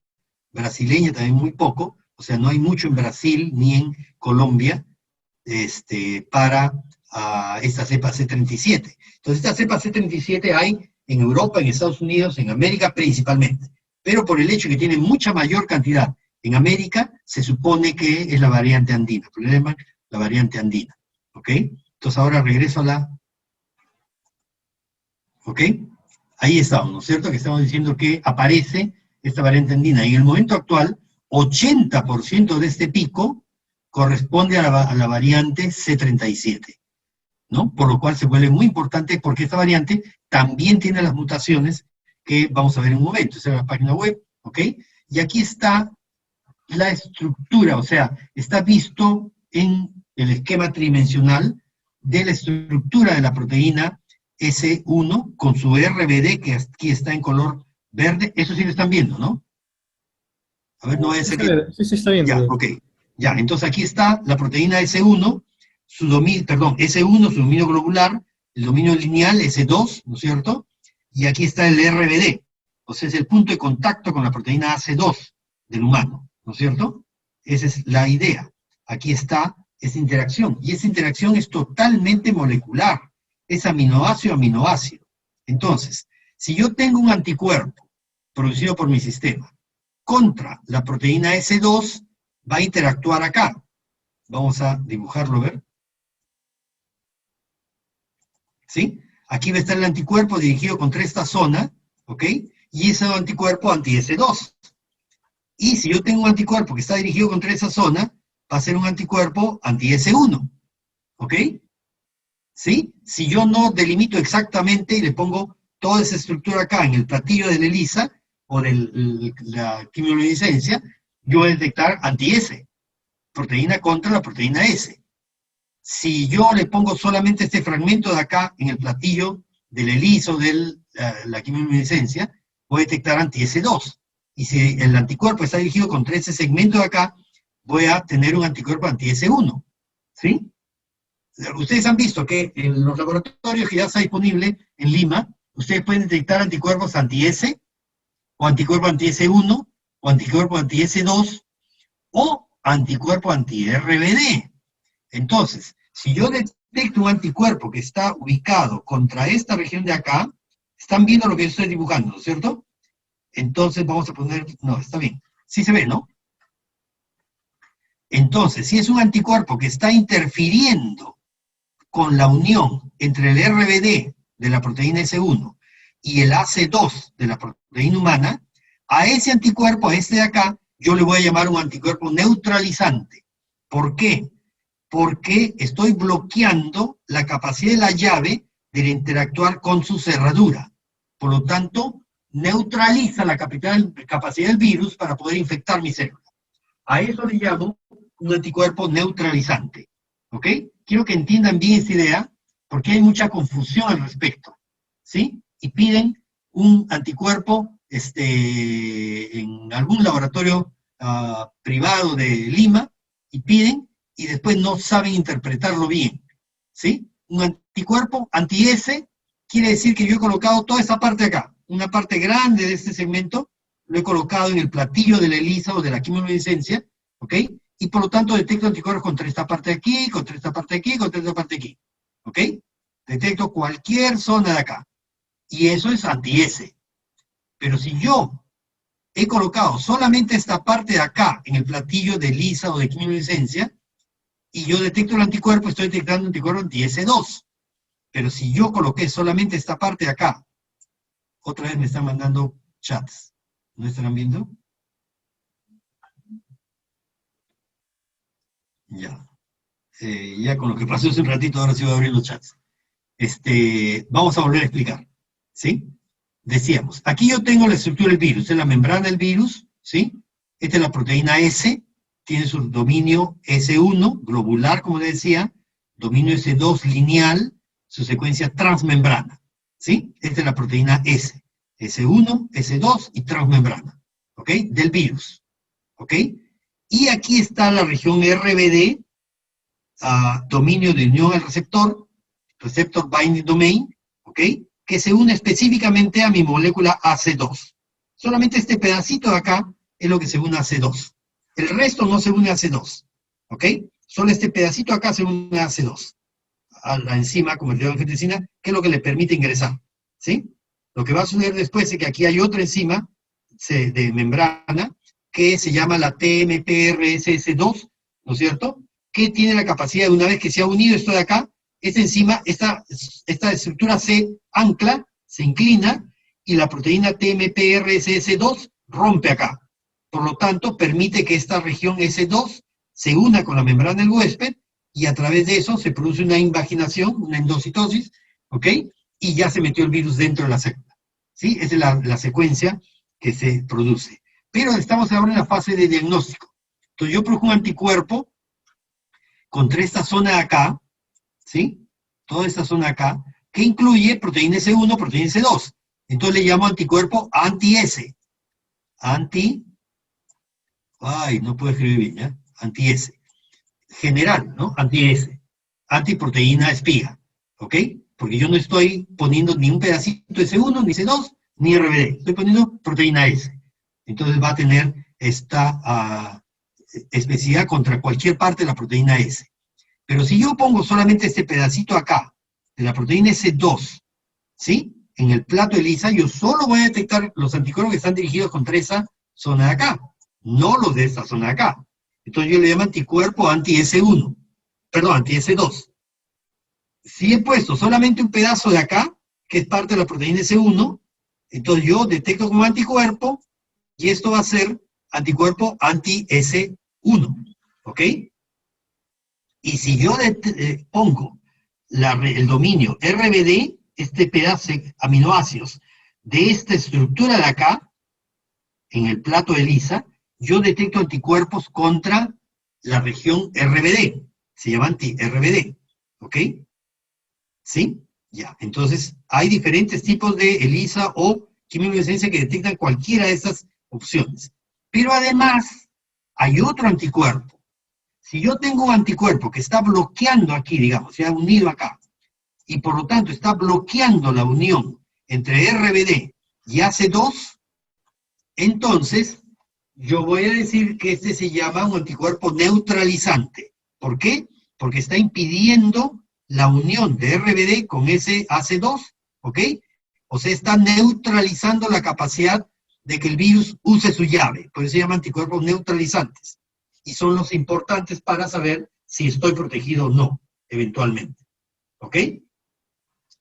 Brasileña también muy poco, o sea, no hay mucho en Brasil ni en Colombia para esta cepa C37. Entonces, esta cepa C37 hay en Europa, en Estados Unidos, en América principalmente, pero por el hecho de que tiene mucha mayor cantidad en América, se supone que es la variante andina, problema, la variante andina, ¿ok? Entonces ahora regreso a la... ¿Ok? Ahí estamos, ¿no es cierto? Que estamos diciendo que aparece esta variante andina. Y en el momento actual, 80% de este pico corresponde a la variante C37, ¿no? Por lo cual se vuelve muy importante porque esta variante también tiene las mutaciones que vamos a ver en un momento. Esa es la página web, ¿ok? Y aquí está la estructura, o sea, está visto en el esquema tridimensional de la estructura de la proteína S1 con su RBD, que aquí está en color verde. Eso sí lo están viendo, ¿no? A ver, no vaya a ser que... Sí, está bien. Ya, ok. Ya, entonces aquí está la proteína S1, S1, su dominio globular, el dominio lineal S2, ¿no es cierto? Y aquí está el RBD, o sea, es el punto de contacto con la proteína AC2 del humano, ¿no es cierto? Esa es la idea. Aquí está esa interacción, y esa interacción es totalmente molecular, es aminoácido-aminoácido. Entonces, si yo tengo un anticuerpo producido por mi sistema contra la proteína S2, va a interactuar acá. Vamos a dibujarlo, a ver. ¿Sí? Aquí va a estar el anticuerpo dirigido contra esta zona, ¿ok? Y ese anticuerpo anti-S2. Y si yo tengo un anticuerpo que está dirigido contra esa zona, va a ser un anticuerpo anti-S1, ¿ok? ¿Sí? Si yo no delimito exactamente y le pongo toda esa estructura acá en el platillo de la ELISA, o de la quimioluminiscencia, yo voy a detectar anti-S, proteína contra la proteína S. Si yo le pongo solamente este fragmento de acá en el platillo del ELISA o de la quimioluminiscencia, voy a detectar anti-S2. Y si el anticuerpo está dirigido contra ese segmento de acá, voy a tener un anticuerpo anti-S1. ¿Sí? Ustedes han visto que en los laboratorios que ya está disponible en Lima, ustedes pueden detectar anticuerpos anti-S, o anticuerpo anti-S1, o anticuerpo anti-S2, o anticuerpo anti-RBD. Entonces, si yo detecto un anticuerpo que está ubicado contra esta región de acá, están viendo lo que yo estoy dibujando, ¿no es cierto? Entonces vamos a poner, no, está bien, sí se ve, ¿no? Entonces, si es un anticuerpo que está interfiriendo con la unión entre el RBD de la proteína S1 y el AC2 de la proteína humana, a ese anticuerpo, a este de acá, yo le voy a llamar un anticuerpo neutralizante. ¿Por qué? Porque estoy bloqueando la capacidad de la llave de interactuar con su cerradura. Por lo tanto, neutraliza la capacidad del virus para poder infectar mi célula. A eso le llamo un anticuerpo neutralizante. ¿Ok? Quiero que entiendan bien esta idea, porque hay mucha confusión al respecto. ¿Sí? Y piden un anticuerpo en algún laboratorio privado de Lima, y piden, y después no saben interpretarlo bien. ¿Sí? Un anticuerpo anti-S quiere decir que yo he colocado toda esta parte acá, una parte grande de este segmento, lo he colocado en el platillo de la ELISA o de la quimiluminiscencia, ¿ok? Y por lo tanto detecto anticuerpos contra esta parte de aquí, contra esta parte de aquí, contra esta parte de aquí, ¿ok? Detecto cualquier zona de acá, y eso es anti-S. Pero si yo he colocado solamente esta parte de acá en el platillo de ELISA o de quimiluminiscencia, y yo detecto el anticuerpo, estoy detectando anticuerpo anti-S2. Pero si yo coloqué solamente esta parte de acá, otra vez me están mandando chats. ¿No estarán viendo? Ya. Ya con lo que pasó hace un ratito, ahora sí voy a abrir los chats. Vamos a volver a explicar. ¿Sí? Decíamos, aquí yo tengo la estructura del virus, esta es la membrana del virus, ¿sí? Esta es la proteína S, tiene su dominio S1, globular, como les decía, dominio S2 lineal, su secuencia transmembrana, ¿sí? Esta es la proteína S, S1, S2 y transmembrana, ¿ok? Del virus, ¿ok? Y aquí está la región RBD, dominio de unión al receptor, receptor binding domain, ¿ok? Que se une específicamente a mi molécula AC2. Solamente este pedacito de acá es lo que se une a AC2. El resto no se une a AC2, ¿ok? Solo este pedacito acá se une a AC2, a la enzima convertidora de angiotensina, que es lo que le permite ingresar, ¿sí? Lo que va a suceder después es que aquí hay otra enzima de membrana que se llama la TMPRSS2, ¿no es cierto? Que tiene la capacidad de, una vez que se ha unido esto de acá, esta enzima, esta estructura se ancla, se inclina, y la proteína TMPRSS2 rompe acá. Por lo tanto, permite que esta región S2 se una con la membrana del huésped, y a través de eso se produce una invaginación, una endocitosis, ¿ok? Y ya se metió el virus dentro de la célula, ¿sí? Esa es la secuencia que se produce. Pero estamos ahora en la fase de diagnóstico. Entonces yo produjo un anticuerpo contra esta zona de acá, ¿sí? Toda esta zona de acá, que incluye proteína S1, proteína S2. Entonces le llamo anticuerpo anti-S. No puedo escribir bien, ¿ya? Anti-S. General, ¿no? Anti-S. Antiproteína espía, ¿ok? Porque yo no estoy poniendo ni un pedacito S1, ni S2, ni RBD. Estoy poniendo proteína S. Entonces va a tener esta especificidad contra cualquier parte de la proteína S. Pero si yo pongo solamente este pedacito acá, de la proteína S2, ¿sí? En el plato ELISA, yo solo voy a detectar los anticuerpos que están dirigidos contra esa zona de acá, no los de esta zona de acá. Entonces yo le llamo anticuerpo anti-S1, perdón, anti-S2. Si he puesto solamente un pedazo de acá, que es parte de la proteína S1, entonces yo detecto como anticuerpo, y esto va a ser anticuerpo anti-S1, ¿ok? Y si yo pongo el dominio RBD, este pedazo de aminoácidos de esta estructura de acá, en el plato ELISA, yo detecto anticuerpos contra la región RBD, se llama anti-RBD, ¿ok? ¿Sí? Ya, entonces hay diferentes tipos de ELISA o quimiluminiscencia que detectan cualquiera de estas opciones. Pero además, hay otro anticuerpo. Si yo tengo un anticuerpo que está bloqueando aquí, digamos, se ha unido acá, y por lo tanto está bloqueando la unión entre RBD y AC2, entonces yo voy a decir que este se llama un anticuerpo neutralizante. ¿Por qué? Porque está impidiendo la unión de RBD con ese AC2, ¿ok? O sea, está neutralizando la capacidad de que el virus use su llave. Por eso se llaman anticuerpos neutralizantes. Y son los importantes para saber si estoy protegido o no, eventualmente. ¿Ok?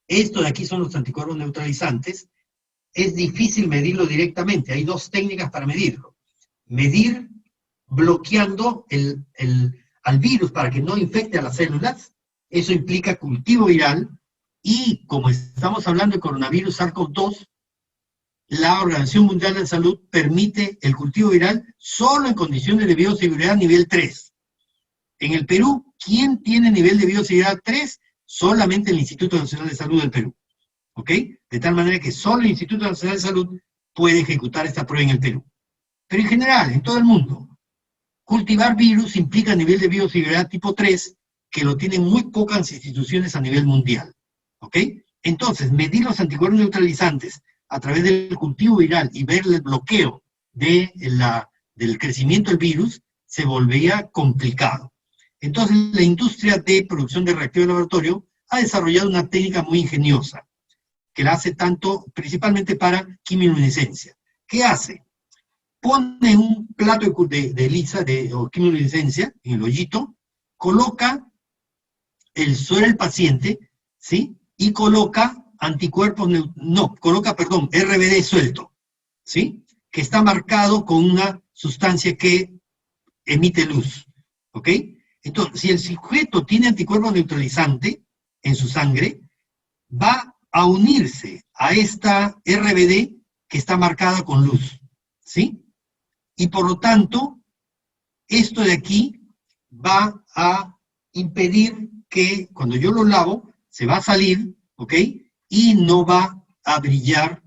Esto de aquí son los anticuerpos neutralizantes. Es difícil medirlo directamente. Hay dos técnicas para medirlo. medir bloqueando al virus para que no infecte a las células. Eso implica cultivo viral, y como estamos hablando de coronavirus SARS-CoV-2, la Organización Mundial de la Salud permite el cultivo viral solo en condiciones de bioseguridad nivel 3. En el Perú, ¿quién tiene nivel de bioseguridad 3? Solamente el Instituto Nacional de Salud del Perú. ¿Ok? De tal manera que solo el Instituto Nacional de Salud puede ejecutar esta prueba en el Perú. Pero en general, en todo el mundo, cultivar virus implica nivel de bioseguridad tipo 3, que lo tienen muy pocas instituciones a nivel mundial. ¿Ok? Entonces, medir los anticuerpos neutralizantes a través del cultivo viral y ver el bloqueo del crecimiento del virus se volvía complicado. Entonces, la industria de producción de reactivos de laboratorio ha desarrollado una técnica muy ingeniosa, que la hace principalmente para quimiluminescencia. ¿Qué hace? Pone un plato de ELISA o quimiluminescencia en el hoyito, coloca el suero del paciente, ¿sí? Y coloca anticuerpos, RBD suelto, ¿sí? Que está marcado con una sustancia que emite luz, ¿ok? Entonces, si el sujeto tiene anticuerpo neutralizante en su sangre, va a unirse a esta RBD que está marcada con luz, ¿sí? Y por lo tanto, esto de aquí va a impedir que cuando yo lo lavo, se va a salir, ¿ok? Y no va a brillar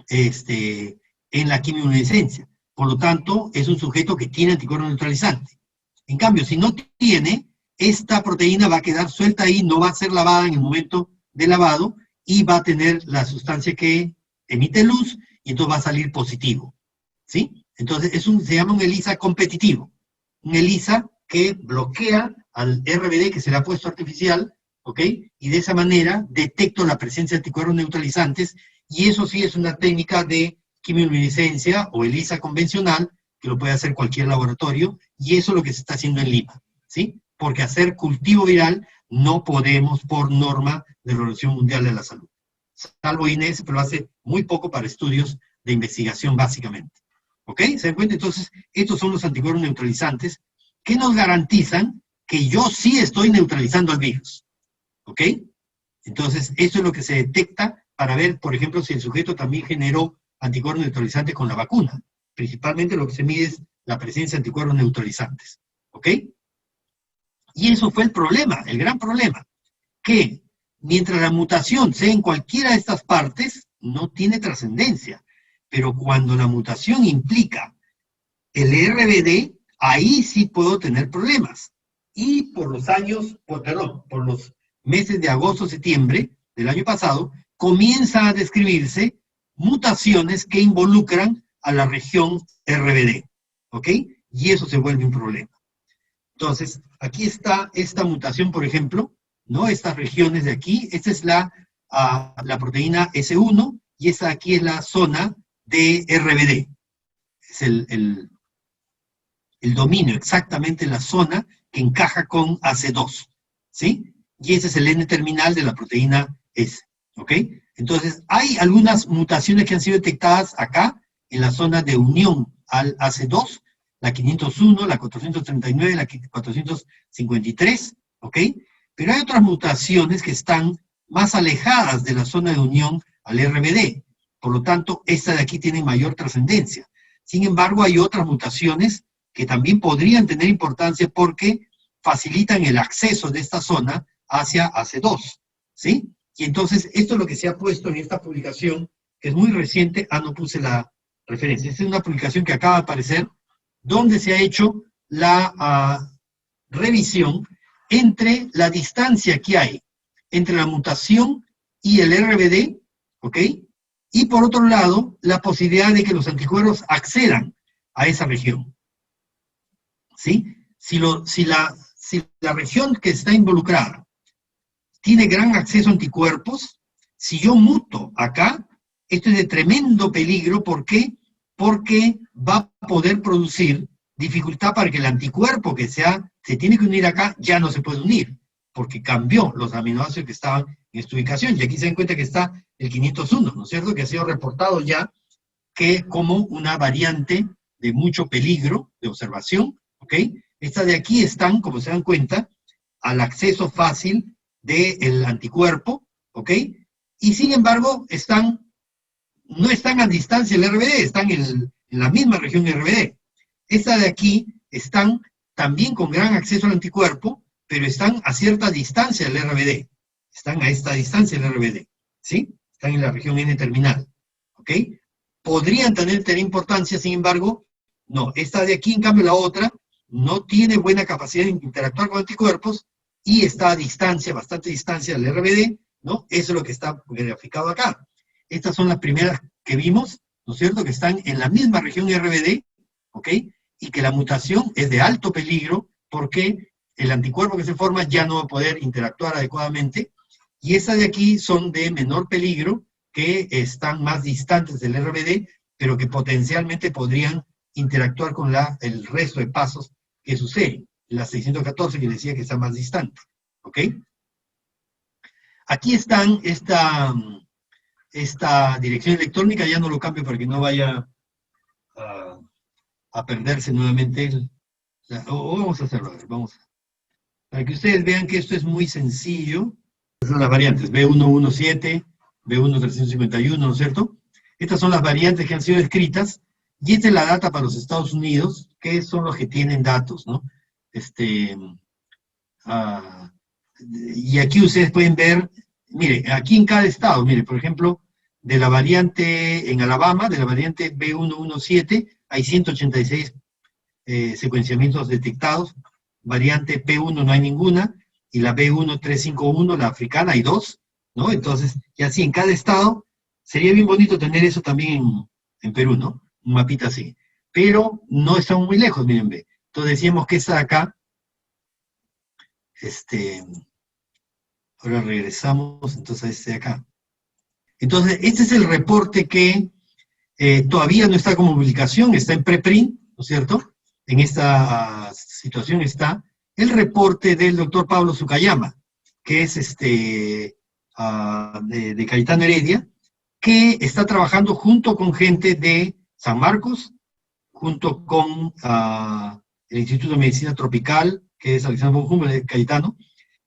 en la quimiluminescencia. Por lo tanto, es un sujeto que tiene anticuerpo neutralizante. En cambio, si no tiene, esta proteína va a quedar suelta ahí, no va a ser lavada en el momento de lavado, y va a tener la sustancia que emite luz, y entonces va a salir positivo, ¿sí? Entonces, se llama un ELISA competitivo. Un ELISA que bloquea al RBD que se le ha puesto artificial, ¿ok? Y de esa manera detecto la presencia de anticuerpos neutralizantes, y eso sí es una técnica de quimiluminescencia o ELISA convencional, que lo puede hacer cualquier laboratorio, y eso es lo que se está haciendo en Lima, ¿sí? Porque hacer cultivo viral no podemos por norma de la Organización Mundial de la Salud. Salvo INES, pero hace muy poco para estudios de investigación básicamente. ¿Ok? ¿Se dan cuenta? Entonces, estos son los anticuerpos neutralizantes que nos garantizan que yo sí estoy neutralizando al virus. ¿Ok? Entonces, eso es lo que se detecta para ver, por ejemplo, si el sujeto también generó anticuerpos neutralizantes con la vacuna. Principalmente lo que se mide es la presencia de anticuerpos neutralizantes. ¿Ok? Y eso fue el problema, el gran problema, que mientras la mutación sea en cualquiera de estas partes, no tiene trascendencia. Pero cuando la mutación implica el RBD, ahí sí puedo tener problemas. Y por los meses de agosto-septiembre del año pasado, comienzan a describirse mutaciones que involucran a la región RBD, ¿ok? Y eso se vuelve un problema. Entonces, aquí está esta mutación, por ejemplo, ¿no? Estas regiones de aquí, esta es la proteína S1, y esta aquí es la zona de RBD. Es el dominio, exactamente la zona que encaja con AC2, ¿sí? Y ese es el N-terminal de la proteína S, ¿ok? Entonces, hay algunas mutaciones que han sido detectadas acá, en la zona de unión al AC2, la 501, la 439, la 453, ¿ok? Pero hay otras mutaciones que están más alejadas de la zona de unión al RBD. Por lo tanto, esta de aquí tiene mayor trascendencia. Sin embargo, hay otras mutaciones que también podrían tener importancia porque facilitan el acceso de esta zona hacia AC2, ¿sí? Y entonces, esto es lo que se ha puesto en esta publicación, que es muy reciente. No puse la referencia. Esta es una publicación que acaba de aparecer, donde se ha hecho la revisión entre la distancia que hay entre la mutación y el RBD, ¿ok? Y por otro lado, la posibilidad de que los anticuerpos accedan a esa región, ¿sí? Si la región que está involucrada tiene gran acceso a anticuerpos, si yo muto acá, esto es de tremendo peligro. ¿Por qué? Porque va a poder producir dificultad para que el anticuerpo que se tiene que unir acá ya no se puede unir, porque cambió los aminoácidos que estaban en esta ubicación. Y aquí se dan cuenta que está el 501, ¿no es cierto? Que ha sido reportado ya que como una variante de mucho peligro de observación, ¿ok? Estas de aquí están, como se dan cuenta, al acceso fácil del anticuerpo, ¿ok? Y sin embargo, no están a distancia del RBD, están en la misma región RBD. Estas de aquí están también con gran acceso al anticuerpo, pero están a cierta distancia del RBD. Están a esta distancia del RBD, ¿sí? Están en la región N terminal, ¿ok? Podrían tener importancia, sin embargo, no. Esta de aquí, en cambio, la otra, no tiene buena capacidad de interactuar con anticuerpos y está a distancia, bastante distancia del RBD, ¿no? Eso es lo que está graficado acá. Estas son las primeras que vimos, ¿no es cierto?, que están en la misma región RBD, ¿ok? Y que la mutación es de alto peligro porque el anticuerpo que se forma ya no va a poder interactuar adecuadamente, y estas de aquí son de menor peligro, que están más distantes del RBD, pero que potencialmente podrían interactuar con el resto de pasos que suceden. La 614 que decía que está más distante, ¿ok? Aquí están esta dirección electrónica, ya no lo cambio para que no vaya a perderse nuevamente. Vamos a hacerlo, a ver, para que ustedes vean que esto es muy sencillo. Estas son las variantes, B117, B1351, ¿no es cierto? Estas son las variantes que han sido escritas, y esta es la data para los Estados Unidos, que son los que tienen datos, ¿no? Y aquí ustedes pueden ver, mire, aquí en cada estado, mire, por ejemplo, de la variante en Alabama, de la variante B117, hay 186 secuenciamientos detectados, variante P1 no hay ninguna, y la B1351, la africana, hay 2, ¿no? Entonces, y así en cada estado, sería bien bonito tener eso también en Perú, ¿no? Un mapita así. Pero no estamos muy lejos, miren, ve. Entonces decíamos que esta de acá, ahora regresamos, entonces a este de acá. Entonces, este es el reporte que todavía no está como publicación, está en preprint, ¿no es cierto? En esta situación está el reporte del doctor Pablo Sukayama, que es de Cayetano Heredia, que está trabajando junto con gente de San Marcos, junto con el Instituto de Medicina Tropical, que es Alexander von Humboldt de Cayetano,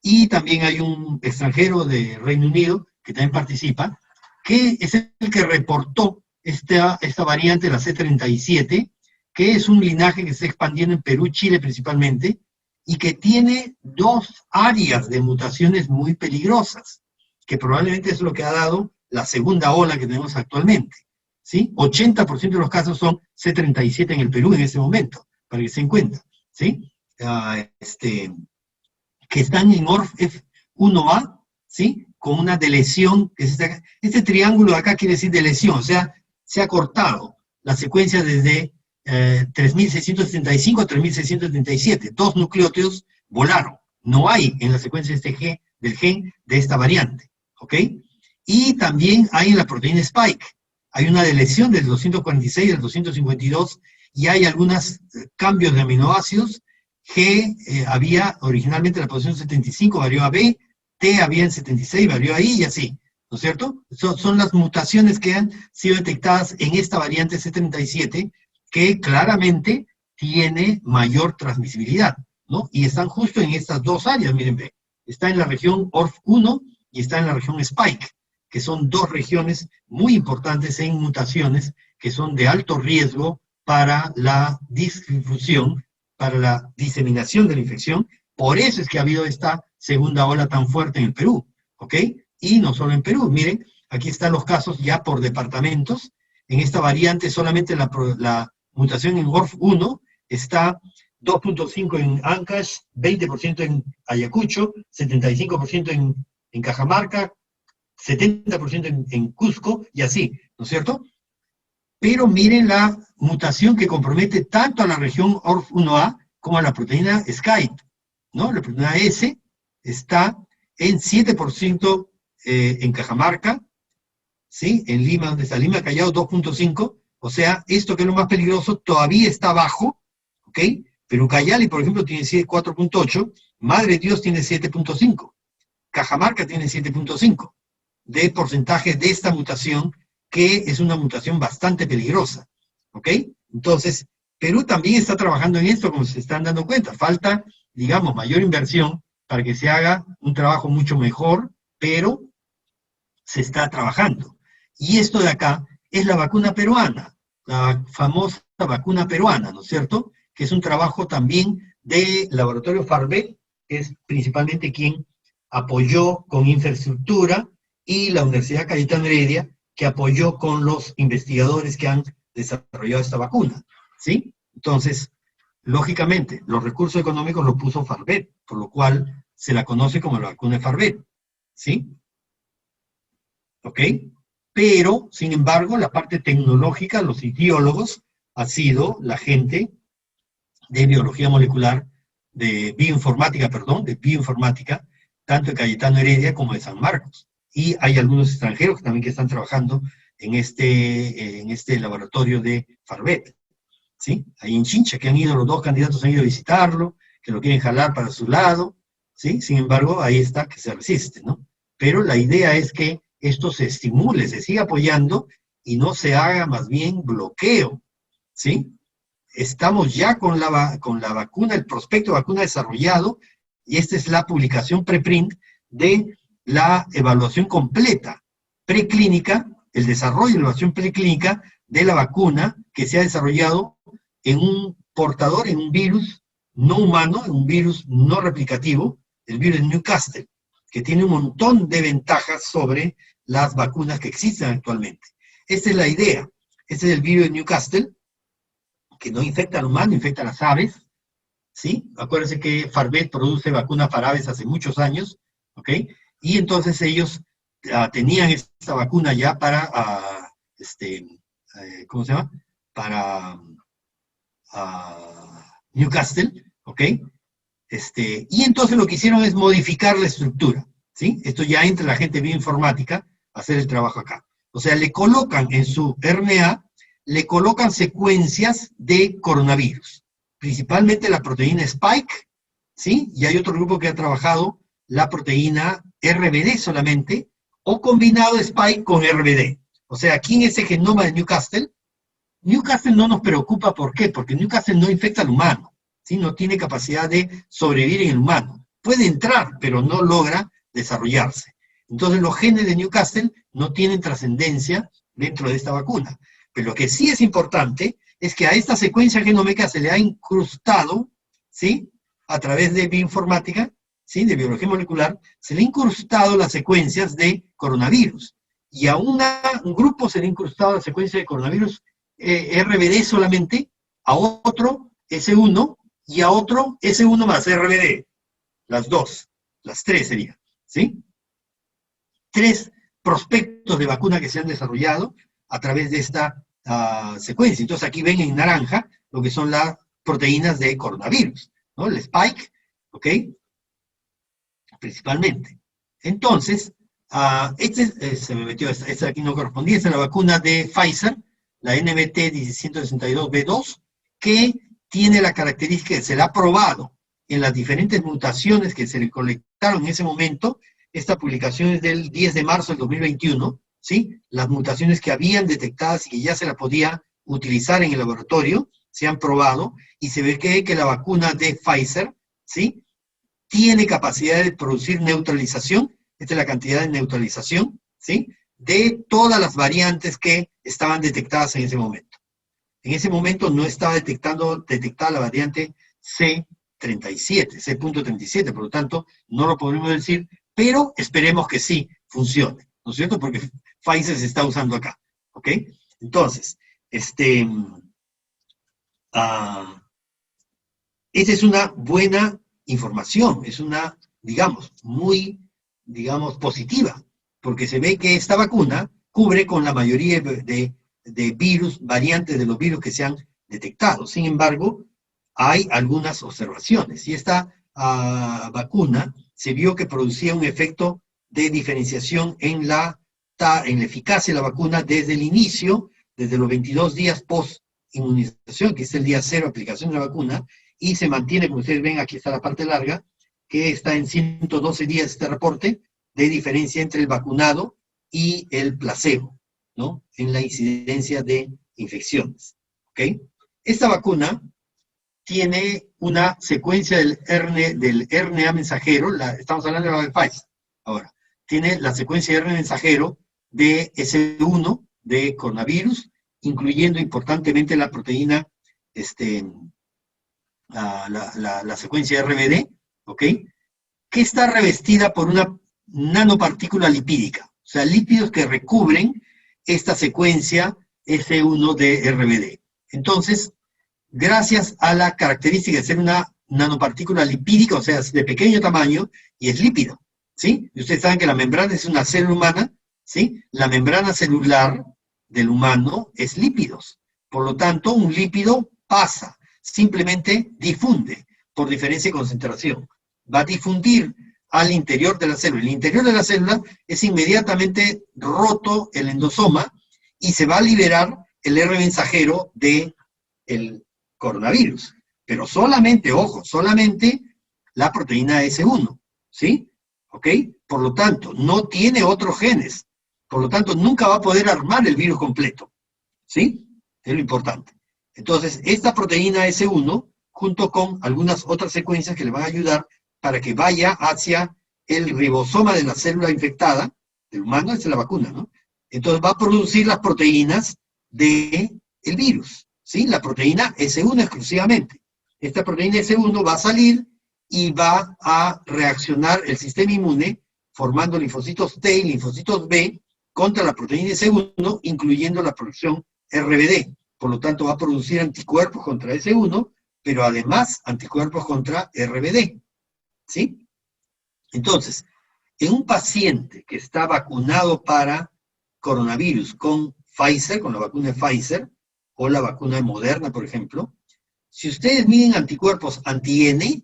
y también hay un extranjero de Reino Unido que también participa, que es el que reportó esta variante, la C37, que es un linaje que se está expandiendo en Perú, Chile principalmente, y que tiene 2 áreas de mutaciones muy peligrosas, que probablemente es lo que ha dado la segunda ola que tenemos actualmente, ¿sí? 80% de los casos son C37 en el Perú en este momento, para que se den cuenta, ¿sí? Que están en ORF1A, ¿sí? Con una deleción, que es este triángulo de acá quiere decir deleción, o sea, se ha cortado la secuencia desde 3.675 a 3.677, 2 nucleótidos volaron, no hay en la secuencia del gen de esta variante, ¿ok? Y también hay en la proteína Spike, hay una deleción del 246 al 252, y hay algunos cambios de aminoácidos. G había originalmente en la posición 75, varió a B, T había en 76, varió a I, y así, ¿no es cierto? Son las mutaciones que han sido detectadas en esta variante C37, que claramente tiene mayor transmisibilidad, ¿no? Y están justo en estas 2 áreas, miren, ve. Está en la región ORF1 y está en la región Spike, que son 2 regiones muy importantes en mutaciones que son de alto riesgo para la difusión, para la diseminación de la infección. Por eso es que ha habido esta segunda ola tan fuerte en el Perú, ¿ok? Y no solo en Perú, miren, aquí están los casos ya por departamentos. En esta variante solamente la mutación en ORF1 está 2.5 en Ancash, 20% en Ayacucho, 75% en Cajamarca, 70% en Cusco, y así, ¿no es cierto? Pero miren la mutación que compromete tanto a la región ORF1A como a la proteína Skype, ¿no? La proteína S está en 7% en Cajamarca, ¿sí? En Lima, donde está Lima, Callao, 2.5, o sea, esto que es lo más peligroso todavía está bajo, ¿ok? Pero Ucayali, por ejemplo, tiene 4.8, Madre Dios tiene 7.5, Cajamarca tiene 7.5 de porcentaje de esta mutación que es una mutación bastante peligrosa, ¿ok? Entonces, Perú también está trabajando en esto, como se están dando cuenta. Falta, digamos, mayor inversión para que se haga un trabajo mucho mejor, pero se está trabajando. Y esto de acá es la vacuna peruana, la famosa vacuna peruana, ¿no es cierto? Que es un trabajo también del laboratorio Farvet, que es principalmente quien apoyó con infraestructura, y la Universidad Cayetano Heredia, que apoyó con los investigadores que han desarrollado esta vacuna, ¿sí? Entonces, lógicamente, los recursos económicos los puso Farvet, por lo cual se la conoce como la vacuna de Farvet, ¿sí? ¿Ok? Pero, sin embargo, la parte tecnológica, los ideólogos, ha sido la gente de biología molecular, de bioinformática, perdón, de bioinformática, tanto de Cayetano Heredia como de San Marcos. Y hay algunos extranjeros también que están trabajando en este laboratorio de Farvet, ¿sí? Ahí en Chincha, que han ido, los dos candidatos han ido a visitarlo, que lo quieren jalar para su lado, ¿sí? Sin embargo, ahí está que se resiste, ¿no? Pero la idea es que esto se estimule, se siga apoyando y no se haga más bien bloqueo, ¿sí? Estamos ya con la vacuna, el prospecto de vacuna desarrollado, y esta es la publicación preprint de la evaluación completa, preclínica, el desarrollo y evaluación preclínica de la vacuna que se ha desarrollado en un portador, en un virus no humano, en un virus no replicativo, el virus Newcastle, que tiene un montón de ventajas sobre las vacunas que existen actualmente. Esta es la idea. Este es el virus de Newcastle, que no infecta al humano, infecta a las aves, ¿sí? Acuérdense que Farvet produce vacunas para aves hace muchos años, ¿ok? Y entonces ellos tenían esta vacuna ya para, ¿cómo se llama? Para Newcastle, ¿ok? Y entonces lo que hicieron es modificar la estructura, ¿sí? Esto ya entra la gente bioinformática a hacer el trabajo acá. O sea, le colocan en su RNA, le colocan secuencias de coronavirus, principalmente la proteína Spike, ¿sí? Y hay otro grupo que ha trabajado la proteína RBD solamente, o combinado Spike con RBD. O sea, aquí en ese genoma de Newcastle no nos preocupa, ¿por qué? Porque Newcastle no infecta al humano, ¿sí? No tiene capacidad de sobrevivir en el humano. Puede entrar, pero no logra desarrollarse. Entonces los genes de Newcastle no tienen trascendencia dentro de esta vacuna. Pero lo que sí es importante es que a esta secuencia genómica se le ha incrustado, ¿sí? A través de bioinformática, ¿sí? De biología molecular, se le ha incrustado las secuencias de coronavirus. Y a un grupo se le ha incrustado la secuencia de coronavirus RBD solamente, a otro S1 y a otro S1 más RBD. Las dos, las tres serían, ¿sí? 3 prospectos de vacuna que se han desarrollado a través de esta secuencia. Entonces aquí ven en naranja lo que son las proteínas de coronavirus, ¿no? El spike, ¿ok? Principalmente. Entonces, se me metió, esta aquí no correspondía, esta es la vacuna de Pfizer, la NBT-162b2, que tiene la característica que se la ha probado en las diferentes mutaciones que se le colectaron en ese momento. Esta publicación es del 10 de marzo del 2021, ¿sí? Las mutaciones que habían detectadas y que ya se la podía utilizar en el laboratorio, se han probado, y se ve que la vacuna de Pfizer, ¿sí? Tiene capacidad de producir neutralización, esta es la cantidad de neutralización, ¿sí? De todas las variantes que estaban detectadas en ese momento. En ese momento no estaba detectada la variante C.37, por lo tanto, no lo podemos decir, pero esperemos que sí funcione, ¿no es cierto? Porque Pfizer se está usando acá, ¿ok? Entonces, esta es una buena información, es una, digamos, muy, digamos, positiva, porque se ve que esta vacuna cubre con la mayoría de virus, variantes de los virus que se han detectado. Sin embargo, hay algunas observaciones, y esta vacuna se vio que producía un efecto de diferenciación en la eficacia de la vacuna desde el inicio, desde los 22 días post-inmunización, que es el día 0 de aplicación de la vacuna, y se mantiene, como ustedes ven, aquí está la parte larga, que está en 112 días este reporte de diferencia entre el vacunado y el placebo, ¿no?, en la incidencia de infecciones. ¿Ok? Esta vacuna tiene una secuencia del RNA mensajero, estamos hablando de la de Pfizer ahora, tiene la secuencia de RNA mensajero de S1 de coronavirus, incluyendo importantemente la proteína, la secuencia RBD, ¿ok?, que está revestida por una nanopartícula lipídica, o sea, lípidos que recubren esta secuencia S1 de RBD. Entonces, gracias a la característica de ser una nanopartícula lipídica, o sea, es de pequeño tamaño y es lípido, ¿sí? Y ustedes saben que la membrana es una célula humana, ¿sí? La membrana celular del humano es lípidos. Por lo tanto, un lípido pasa, simplemente difunde por diferencia de concentración. Va a difundir al interior de la célula. El interior de la célula es inmediatamente roto el endosoma y se va a liberar el RNA mensajero del coronavirus. Pero solamente, ojo, solamente la proteína S1, ¿sí? ¿Ok? Por lo tanto, no tiene otros genes. Por lo tanto, nunca va a poder armar el virus completo, ¿sí? Es lo importante. Entonces, esta proteína S1, junto con algunas otras secuencias que le van a ayudar para que vaya hacia el ribosoma de la célula infectada, del humano, esa es la vacuna, ¿no? Entonces va a producir las proteínas del virus, ¿sí? La proteína S1 exclusivamente. Esta proteína S1 va a salir y va a reaccionar el sistema inmune formando linfocitos T y linfocitos B contra la proteína S1, incluyendo la producción RBD. Por lo tanto, va a producir anticuerpos contra S1, pero además anticuerpos contra RBD, ¿sí? Entonces, en un paciente que está vacunado para coronavirus con Pfizer, con la vacuna de Pfizer, o la vacuna de Moderna, por ejemplo, si ustedes miden anticuerpos anti-N,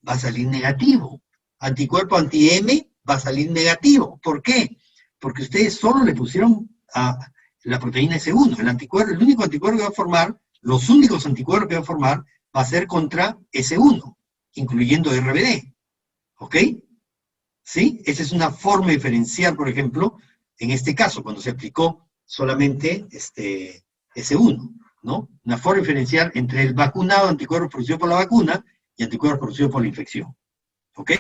va a salir negativo. Anticuerpo anti-M va a salir negativo. ¿Por qué? Porque ustedes solo le pusieron a la proteína S1. El único anticuerpo que va a formar, los únicos anticuerpos que va a formar, va a ser contra S1, incluyendo RBD. ¿Ok? ¿Sí? Esa es una forma de diferenciar, por ejemplo, en este caso, cuando se aplicó solamente S1, ¿no? Una forma de diferenciar entre el vacunado, anticuerpos producidos por la vacuna, y anticuerpos producidos por la infección. ¿Ok?